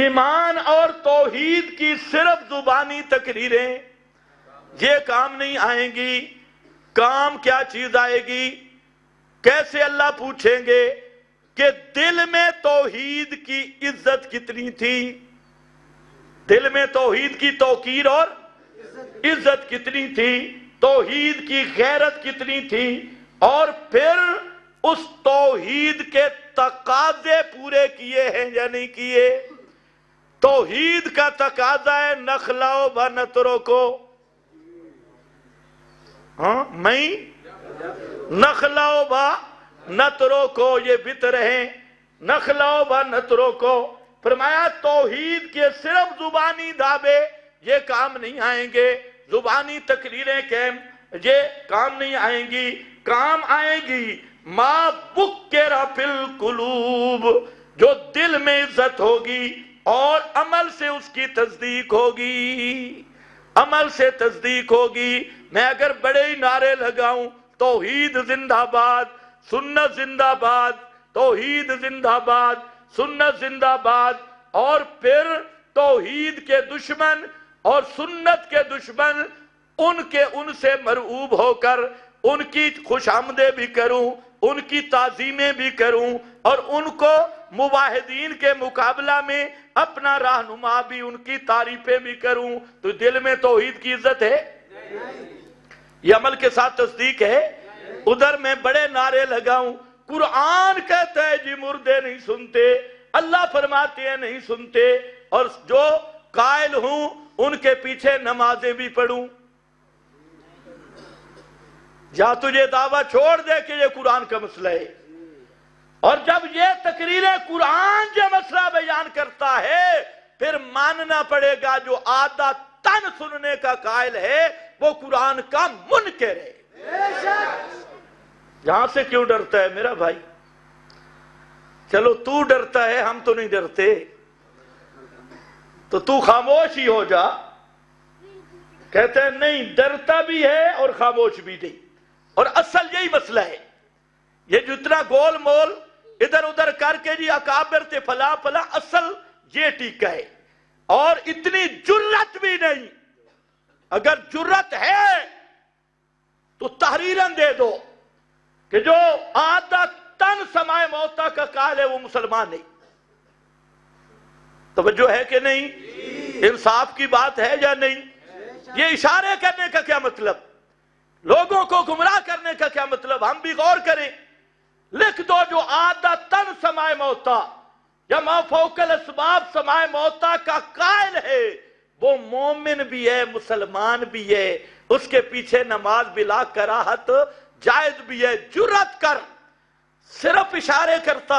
ایمان اور توحید کی صرف زبانی تقریریں یہ کام نہیں آئیں گی. کام کیا چیز آئے گی؟ کیسے اللہ پوچھیں گے کہ دل میں توحید کی عزت کتنی تھی، دل میں توحید کی توقیر اور عزت کتنی تھی، توحید کی غیرت کتنی تھی، اور پھر اس توحید کے تقاضے پورے کیے ہیں یا نہیں کیے. توحید کا تقاضا ہے نخلو و نترکو، میں نخلو و نترکو، یہ بتر ہیں نخلو و نترکو. فرمایا توحید کے صرف زبانی دعوے یہ کام نہیں آئیں گے، زبانی تقریریں یہ کام نہیں آئیں گی. کام آئیں گی ما بکر فی القلوب، جو دل میں عزت ہوگی اور عمل سے اس کی تصدیق ہوگی، عمل سے تصدیق ہوگی. میں اگر بڑے ہی نعرے لگاؤں توحید زندہ باد، سنت زندہ باد، توحید زندہ باد، سنت زندہ باد، اور پھر توحید کے دشمن اور سنت کے دشمن ان سے مرعوب ہو کر ان کی خوش آمدیں بھی کروں، ان کی تعظیمیں بھی کروں، اور ان کو مواحدین کے مقابلہ میں اپنا رہنما بھی ان کی تعریفیں بھی کروں، تو دل میں توحید کی عزت ہے؟ یہ عمل کے ساتھ تصدیق ہے. ادھر میں بڑے نعرے لگاؤں، قرآن کہتا ہے جی مردے نہیں سنتے، اللہ فرماتے ہیں نہیں سنتے، اور جو قائل ہوں ان کے پیچھے نمازیں بھی پڑھوں. یا تجھے دعویٰ چھوڑ دے کہ یہ قرآن کا مسئلہ ہے. اور جب یہ تقریریں قرآن جو مسئلہ بیان کرتا ہے پھر ماننا پڑے گا جو آدھا تن سننے کا قائل ہے وہ قرآن کا منکر ہے. یہاں سے کیوں ڈرتا ہے میرا بھائی؟ چلو تو ڈرتا ہے، ہم تو نہیں ڈرتے، تو خاموش ہی ہو جا. کہتے ہیں نہیں، ڈرتا بھی ہے اور خاموش بھی نہیں. اور اصل یہی مسئلہ ہے. یہ جتنا گول مول ادھر ادھر کر کے جی اکابر تے فلاں فلاں، اصل یہ ٹھیک ہے۔ اور اتنی جرت بھی نہیں، اگر جرت ہے تو تحریراً دے دو کہ جو آدھا تن سمائے موتا کا قائل ہے وہ مسلمان نہیں۔ توجہ ہے کہ نہیں؟ انصاف کی بات ہے یا نہیں؟ یہ اشارے کرنے کا کیا مطلب؟ لوگوں کو گمراہ کرنے کا کیا مطلب؟ ہم بھی غور کریں۔ لکھ دو جو آدھا تن سمائے موتا یا ما فوق الاسباب سمائے موتا کا قائل ہے وہ مومن بھی ہے، مسلمان بھی ہے، اس کے پیچھے نماز بلا کراہت جائز بھی ہے۔ جرت کر، صرف اشارے کرتا۔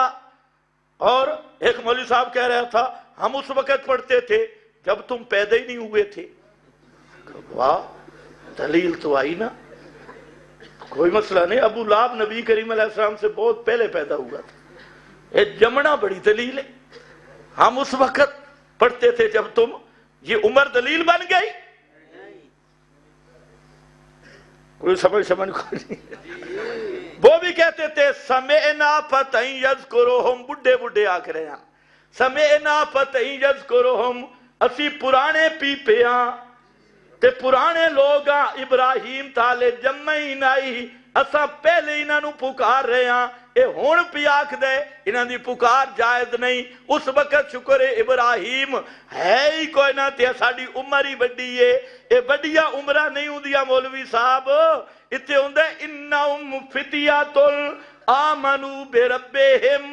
اور ایک مولوی صاحب کہہ رہا تھا ہم اس وقت پڑھتے تھے جب تم پیدا ہی نہیں ہوئے تھے۔ واہ، دلیل تو آئی نا، کوئی مسئلہ نہیں۔ ابو لہب نبی کریم علیہ السلام سے بہت پہلے پیدا ہوا تھا، یہ جمنا بڑی دلیل ہے۔ ہم اس وقت پڑھتے تھے جب تم، یہ عمر دلیل بن گئی؟ کوئی سمجھ کوئی نہیں۔ وہ بھی کہتے تھے سمعنا فتى یذکرہم، بڈھے بڈھے آکھ رہے ہیں، سمعنا فتى یذکرہم، اسی پرانے پیپیاں تے پرانے لوگاں ابراہیم تالے جمعی نائی، اساں پہلے انہاں نو پکار رہے ہیں، اے ہون پی آکھ دے انہاں دی پکار جائز نہیں۔ اس وقت شکر ابراہیم ہے ہی کوئی نہ تے ساڑی عمر ہی بڑی ہے۔ اے بڑیا عمرہ نہیں ہوں دیا مولوی صاحب، اتنے ہوں دے انہم فتیات آمنوا بربہم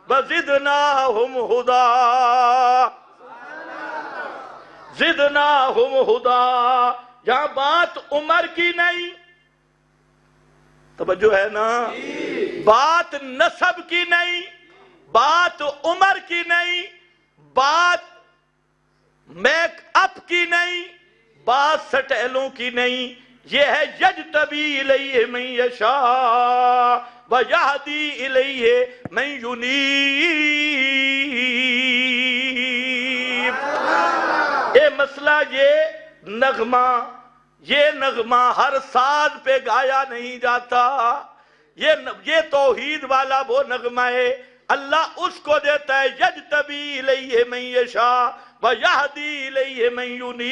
وزدناہم ہدا، زدناہم ہدا۔ جہاں بات عمر کی نہیں، توجہ ہے نا، بات نسب کی نہیں، بات عمر کی نہیں، بات میک اپ کی نہیں، بات سٹیلوں کی نہیں، یہ ہے یجتبی الیہ من یشاء ویہدی الیہ من ینیب۔ یہ مسئلہ، یہ نغمہ ہر ساز پہ گایا نہیں جاتا، یہ توحید والا وہ نغمہ ہے، اللہ اس کو دیتا ہے یجتبی الیہ من یشاء ویہدی الیہ من ینیب،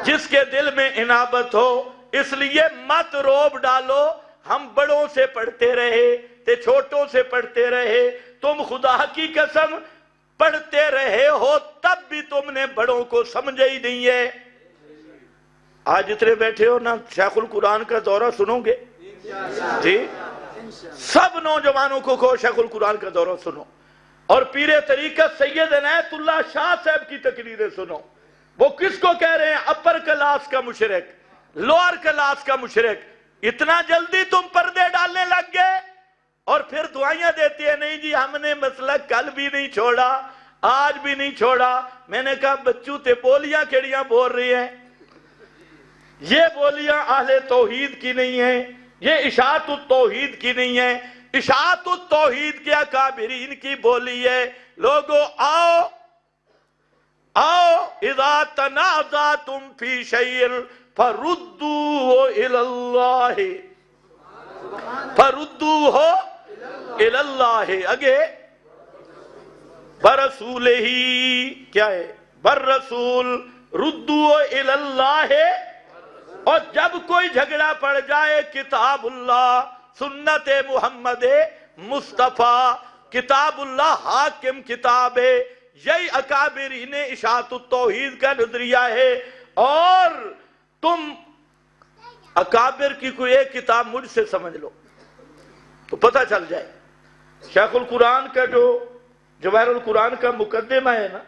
جس کے دل میں انابت ہو۔ اس لیے مت روب ڈالو، ہم بڑوں سے پڑھتے رہے تے چھوٹوں سے پڑھتے رہے، تم خدا کی قسم پڑھتے رہے ہو تب بھی تم نے بڑوں کو سمجھا ہی نہیں ہے۔ آج اتنے بیٹھے ہو نا، شیخ القرآن کا دورہ سنو گے جی؟ سب نوجوانوں کو کہو شیخ القرآن کا دورہ سنو، اور پیر طریقت سید عنایت اللہ شاہ صاحب کی تقریریں سنو۔ وہ کس کو کہہ رہے ہیں؟ اپر کلاس کا مشرک، لوئر کلاس کا مشرک۔ اتنا جلدی تم پردے ڈالنے لگ گئے، اور پھر دعائیاں دیتی ہیں نہیں جی ہم نے مسئلہ کل بھی نہیں چھوڑا، آج بھی نہیں چھوڑا۔ میں نے کہا بچوں تے بولیاں کیڑیاں بول رہی ہیں؟ یہ بولیاں اہل توحید کی نہیں ہیں، یہ اشاعت التوحید کی نہیں ہے، اشاعت التوحید کے اکابرین کی بولی ہے۔ لوگوں آؤ اذا تنازعتم فی شیء فردوہ الی اللہ، فردوہ الی اللہ، اگے برسول ہی کیا ہے؟ برسول ردوہ الی اللہ۔ اور جب کوئی جھگڑا پڑ جائے کتاب اللہ، سنت محمد مصطفیٰ، کتاب اللہ حاکم کتاب ہے، یہی اکابرین اشاعت التوحید کا نظریہ ہے۔ اور تم اکابر کی کوئی ایک کتاب مجھ سے سمجھ لو تو پتہ چل جائے۔ شیخ القرآن کا جو جواہر القرآن کا مقدمہ ہے نا،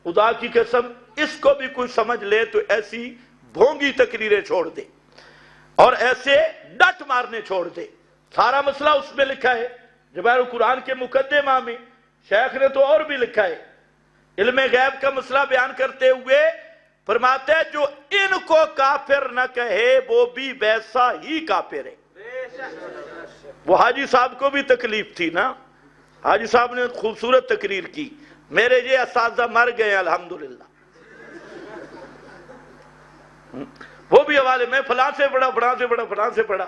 خدا کی قسم اس کو بھی کوئی سمجھ لے تو ایسی بھونگی تقریریں چھوڑ دے اور ایسے ڈٹ مارنے چھوڑ دے۔ سارا مسئلہ اس میں لکھا ہے جواہر القرآن کے مقدمہ میں۔ شیخ نے تو اور بھی لکھا ہے، علم غیب کا مسئلہ بیان کرتے ہوئے فرماتے ہیں جو ان کو کافر نہ کہے وہ بھی ویسا ہی کافر ہے۔ وہ حاجی صاحب کو بھی تکلیف تھی نا، حاجی صاحب نے خوبصورت تقریر کی، میرے یہ اساتذہ مر گئے الحمدللہ۔ وہ بھی حوالے میں فلاں سے پڑھا، فلاں سے پڑھا، فلاں سے پڑھا،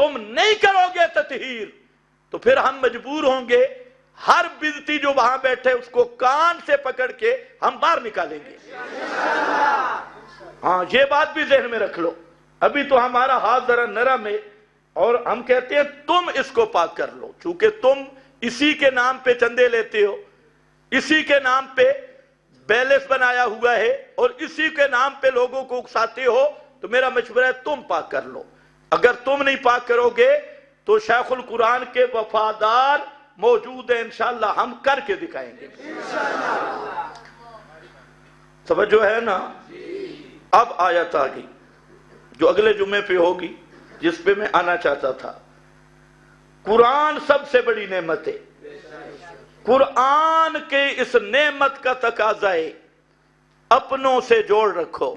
تم نہیں کرو گے تطہیر تو پھر ہم مجبور ہوں گے ہر بدعتی جو وہاں بیٹھے اس کو کان سے پکڑ کے ہم باہر نکالیں گے. ہاں یہ بات بھی ذہن میں رکھ لو. ابھی تو ہمارا ہاتھ ذرا نرم ہے اور ہم کہتے ہیں تم اس کو پاک کر لو. چونکہ تم اسی کے نام پہ چندے لیتے ہو, اسی کے نام پہ بیلنس بنایا ہوا ہے اور اسی کے نام پہ لوگوں کو اکساتے ہو, تو میرا مشورہ ہے تم پاک کر لو. اگر تم نہیں پاک کرو گے تو شیخ القرآن کے وفادار موجود ہیں, انشاءاللہ ہم کر کے دکھائیں گے. سمجھو ہے نا. اب آیت آ گئی جو اگلے جمعے پہ ہوگی, جس پہ میں آنا چاہتا تھا. قرآن سب سے بڑی نعمت ہے. قرآن کے اس نعمت کا تقاضا ہے اپنوں سے جوڑ رکھو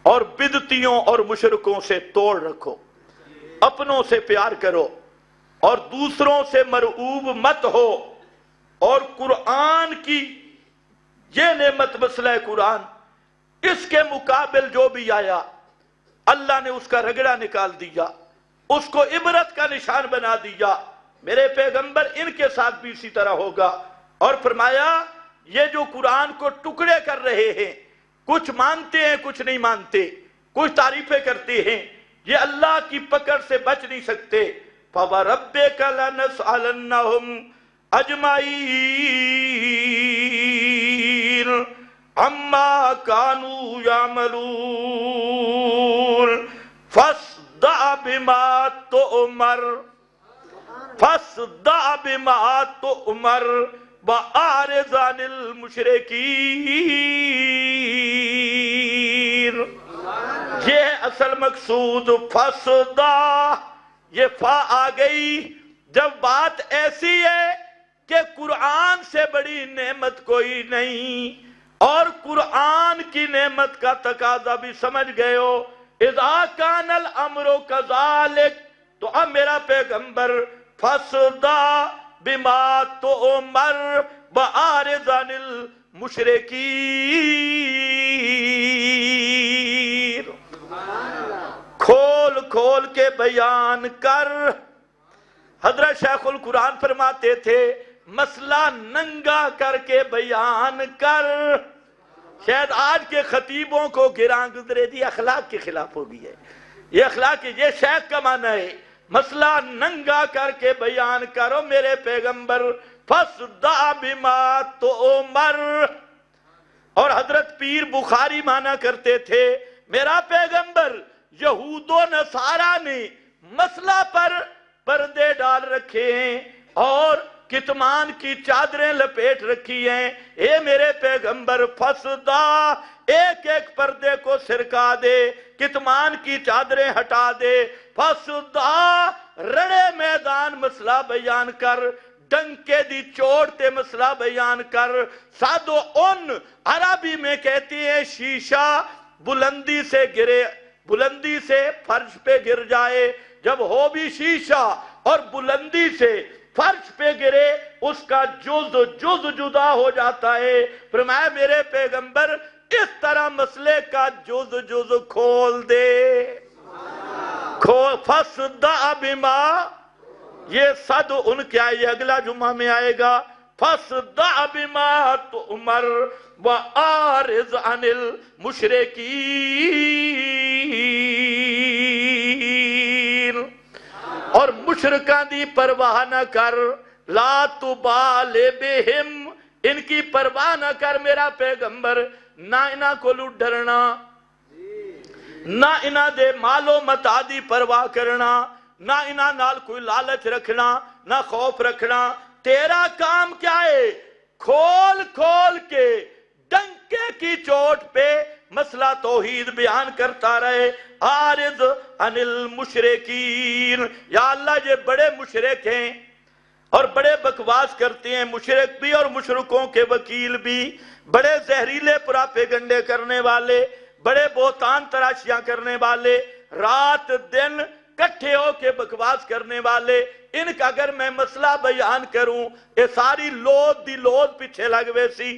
اور بدعتیوں اور مشرکوں سے توڑ رکھو. اپنوں سے پیار کرو اور دوسروں سے مرعوب مت ہو. اور قرآن کی یہ نعمت مسئلہ قرآن, اس کے مقابل جو بھی آیا اللہ نے اس کا رگڑا نکال دیا, اس کو عبرت کا نشان بنا دیا. میرے پیغمبر ان کے ساتھ بھی اسی طرح ہوگا. اور فرمایا یہ جو قرآن کو ٹکڑے کر رہے ہیں, کچھ مانتے ہیں کچھ نہیں مانتے, کچھ تعریفیں کرتے ہیں, یہ اللہ کی پکڑ سے بچ نہیں سکتے. فَوَرَبِّكَ لَنَسْأَلَنَّهُمْ أَجْمَعِينَ عَمَّا كَانُوا يَعْمَلُونَ فَاصْدَعْ بِمَا تُؤْمَرُ فَاصْدَعْ بِمَا تُؤْمَرُ وَأَعْرِضْ عَنِ الْمُشْرِكِينَ. یہ اصل مقصود فَاصْدَعْ, یہ فا آ گئی جب بات ایسی ہے کہ قرآن سے بڑی نعمت کوئی نہیں, اور قرآن کی نعمت کا تقاضا بھی سمجھ گئے ہو. اذا کان الامر کذالک, تو اب میرا پیغمبر فَاصْدَعْ بِمَا تُؤْمَرُ وَأَعْرِضْ عَنِ الْمُشْرِكِينَ. کھول کھول کے بیان کر. حضرت شیخ القرآن فرماتے تھے مسئلہ ننگا کر کے بیان کر. شاید آج کے خطیبوں کو گراں گزرے جی اخلاق کے خلاف ہو گئی ہے. یہ اخلاق, یہ شیخ کا معنی ہے مسئلہ ننگا کر کے بیان کرو. میرے پیغمبر فَاصْدَعْ بِمَا تُؤْمَرُ. اور حضرت پیر بخاری مانا کرتے تھے میرا پیغمبر یہود و نصارہ نے مسئلہ پر پردے ڈال رکھے ہیں اور کتمان کی چادریں لپیٹ رکھی ہیں. اے میرے پیغمبر فَاصْدَعْ, ایک ایک پردے کو سرکا دے, کتمان کی چادریں ہٹا دے. فَاصْدَعْ, رڑے میدان مسئلہ بیان کر, ڈنکے دی چوٹ تے مسئلہ بیان کر. سادو ان عربی میں کہتی ہیں شیشہ بلندی سے گرے, بلندی سے فرش پہ گر جائے, جب ہو بھی شیشہ اور بلندی سے فرش پہ گرے اس کا جز جدا ہو جاتا ہے. فرمایا میرے پیغمبر اس طرح مسئلے کا جز کھول دے. فَاصْدَعْ بِمَا, یہ صد ان کیا, یہ اگلا جمعہ میں آئے گا. فَاصْدَعْ بِمَا تُؤْمَرُ وَأَعْرِضْ عَنِ الْمُشْرِكِينَ. اور مشرکان دی پرواہ نہ کر. لا تبال بہم, ان کی پرواہ نہ کر میرا پیغمبر. نہ انہاں کو ڈرنا, نہ انہاں دے مالو متا دی پرواہ کرنا, نہ انہاں نال کوئی لالچ رکھنا, نہ خوف رکھنا. تیرا کام کیا ہے؟ کھول کھول کے ڈنکے کی چوٹ پہ مسئلہ توحید بیان کرتا رہے. عارض عن المشرکین, یا اللہ یہ بڑے مشرک ہیں اور بڑے بکواس کرتے ہیں, مشرک بھی اور مشرکوں کے وکیل بھی, بڑے زہریلے پراپیگنڈے کرنے والے, بڑے بہتان تراشیاں کرنے والے, رات دن کٹھے ہو کے بکواس کرنے والے. ان کا اگر میں مسئلہ بیان کروں یہ ساری لوت دی لوت پیچھے لگ ویسی,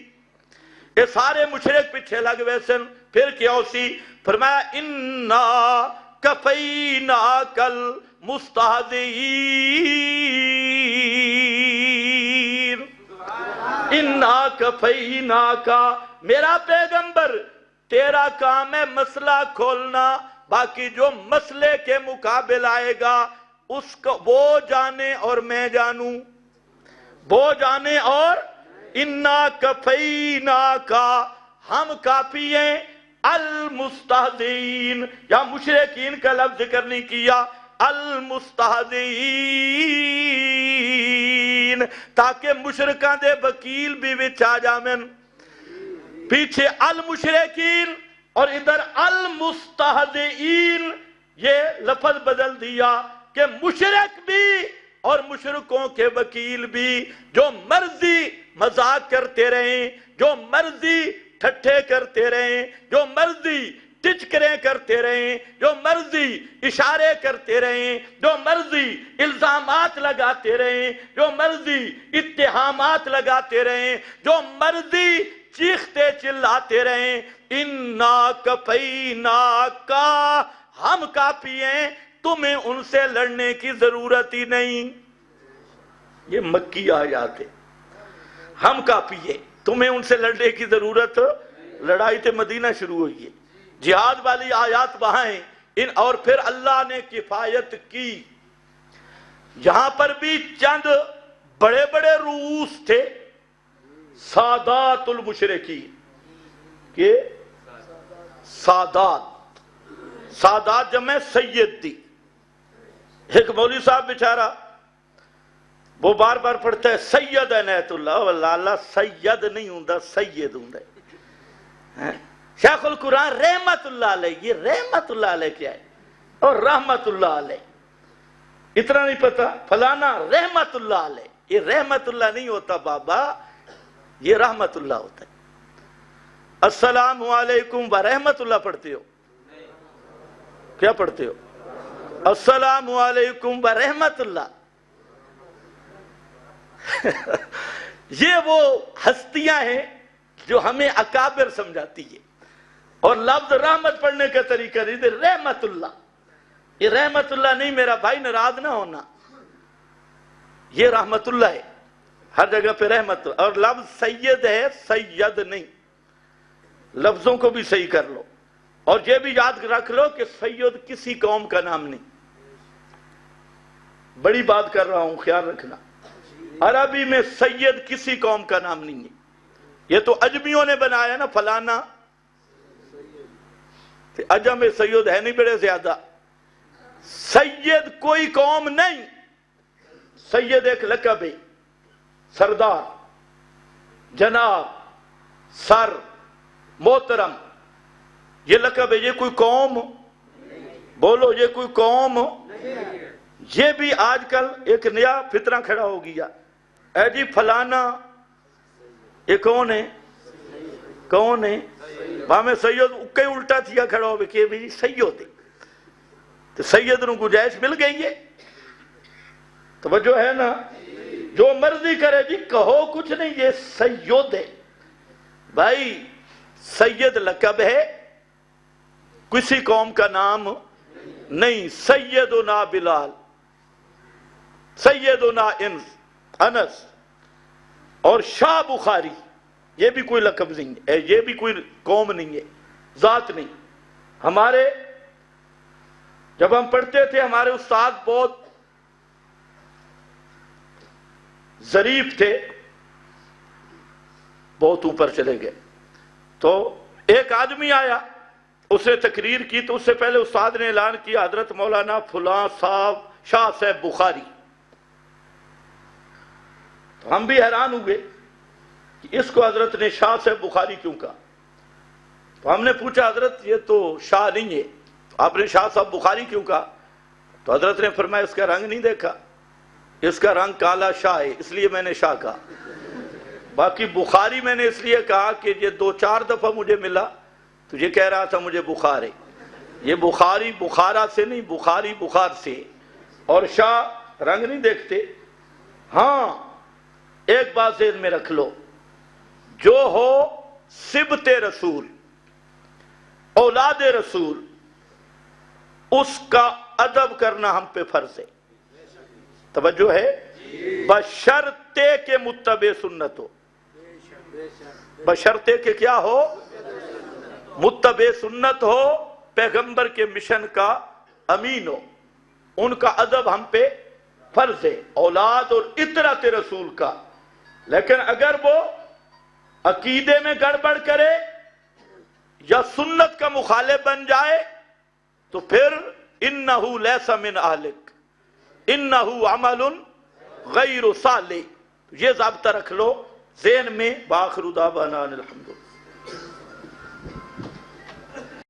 یہ سارے مشرک پیچھے لگ ویسن, پھر کیا سی؟ فرمایا اِنَّا کفیناک المستہزئین، انا کفیناک، میرا پیغمبر تیرا کام ہے مسئلہ کھولنا، باقی جو مسئلے کے مقابل آئے گا اس کو وہ جانے اور میں جانوں، وہ جانے اور انا کفیناک، ہم کافی ہیں المستہزئین، یا مشرکین کا لفظ ذکر نہیں کیا، المستہزئین، تاکہ مشرکاں دے وکیل بھی وچ آ جامن، پیچھے المشرکین اور ادھر المستہزئین، یہ لفظ بدل دیا کہ مشرک بھی اور مشرکوں کے وکیل بھی جو مرضی مذاق کرتے رہیں، جو مرضی ٹھٹھے کرتے رہیں، جو مرضی ٹچکریں کرتے رہیں، جو مرضی اشارے کرتے رہیں، جو مرضی الزامات لگاتے رہیں، جو مرضی اتہامات لگاتے رہیں، جو مرضی چیختے چلاتے رہیں، انا کفیناک، ہم کافی ہیں، تمہیں ان سے لڑنے کی ضرورت ہی نہیں۔ یہ مکی آیات ہے، ہم کافی ہیں، تمہیں ان سے لڑنے کی ضرورت، لڑائی تے مدینہ شروع ہوئی ہے، جہاد والی آیات وہاں ہیں، اور پھر اللہ نے کفایت کی۔ یہاں پر بھی چند بڑے بڑے رؤوس تھے، سادات المشرکین، کہ سادات جمع سید دی۔ ایک مولوی صاحب بیچارہ وہ بار بار پڑھتا ہے سید عنایت اللہ، اللہ سید نہیں ہوں، سید ہوں۔ شیخ القرآن رحمت اللہ علیہ، یہ رحمت اللہ علیہ کیا ہے؟ اور رحمت اللہ علیہ اتنا نہیں پتا، فلانا رحمت اللہ علیہ، یہ رحمت اللہ نہیں ہوتا بابا، یہ رحمت اللہ ہوتا ہے۔ السلام علیکم ورحمت اللہ پڑھتے ہو؟ کیا پڑھتے ہو؟ السلام علیکم ورحمت اللہ۔ یہ وہ ہستیاں ہیں جو ہمیں اکابر سمجھاتی ہے، اور لفظ رحمت پڑھنے کا طریقہ نہیں، رحمت اللہ، یہ رحمت اللہ نہیں، میرا بھائی ناراض نہ ہونا، یہ رحمت اللہ ہے، ہر جگہ پہ رحمت۔ اور لفظ سید ہے، سید نہیں، لفظوں کو بھی صحیح کر لو، اور یہ بھی یاد رکھ لو کہ سید کسی قوم کا نام نہیں، بڑی بات کر رہا ہوں، خیال رکھنا، عربی میں سید کسی قوم کا نام نہیں ہے، یہ تو اجمیوں نے بنایا نا، فلانا، عجم میں سید ہے نہیں بڑے زیادہ، سید کوئی قوم نہیں، سید ایک لقب ہے، سردار، جناب، سر، محترم، یہ لقب ہے، یہ کوئی قوم، بولو یہ کوئی قوم۔ یہ بھی آج کل ایک نیا فتنہ کھڑا ہو گیا، اے جی فلانا، یہ کون ہے؟ کون ہے؟ وہاں میں سید کئی الٹا تھیا کھڑا ہو کہ بھی سید ہے، تو سید نو گنجائش مل گئی ہے، توجہ ہے نا؟ جو مرضی کرے جی، کہو کچھ نہیں، یہ سید ہے بھائی، سید لقب ہے، کسی قوم کا نام نہیں۔ سیدنا بلال، سیدنا انس، اور شاہ بخاری، یہ بھی کوئی لقب نہیں ہے، یہ بھی کوئی قوم نہیں ہے، ذات نہیں۔ ہمارے جب ہم پڑھتے تھے، ہمارے استاد بہت ظریف تھے، بہت اوپر چلے گئے، تو ایک آدمی آیا، اس نے تقریر کی، تو اس سے پہلے استاد نے اعلان کیا حضرت مولانا فلاں صاحب شاہ صاحب بخاری۔ تو ہم بھی حیران ہوئے کہ اس کو حضرت نے شاہ صاحب بخاری کیوں کہا؟ تو ہم نے پوچھا حضرت یہ تو شاہ نہیں ہے، آپ نے شاہ صاحب بخاری کیوں کہا؟ تو حضرت نے فرمایا اس کا رنگ نہیں دیکھا، اس کا رنگ کالا شاہ ہے، اس لیے میں نے شاہ کہا، باقی بخاری میں نے اس لیے کہا کہ یہ 2-4 دفعہ مجھے ملا تو یہ کہہ رہا تھا مجھے بخار ہے، یہ بخاری بخارا سے نہیں، بخاری بخار سے، اور شاہ رنگ نہیں دیکھتے۔ ہاں ایک بات ذہن میں رکھ لو، جو ہو سبط رسول، اولاد رسول، اس کا ادب کرنا ہم پہ فرض ہے. توجہ ہے؟ بشرطے کہ متبع سنت ہو. بشرطے کہ کیا ہو؟ متبع سنت ہو، پیغمبر کے مشن کا امین ہو. ان کا ادب ہم پہ فرض ہے، اولاد اور اطرت رسول کا. لیکن اگر وہ عقیدے میں گڑبڑ کرے یا سنت کا مخالف بن جائے تو پھر انہو لیس من اہلک انہو عمل غیر صالح. یہ ضابطہ رکھ لو ذہن میں. بآخر دعوانا الحمدللہ.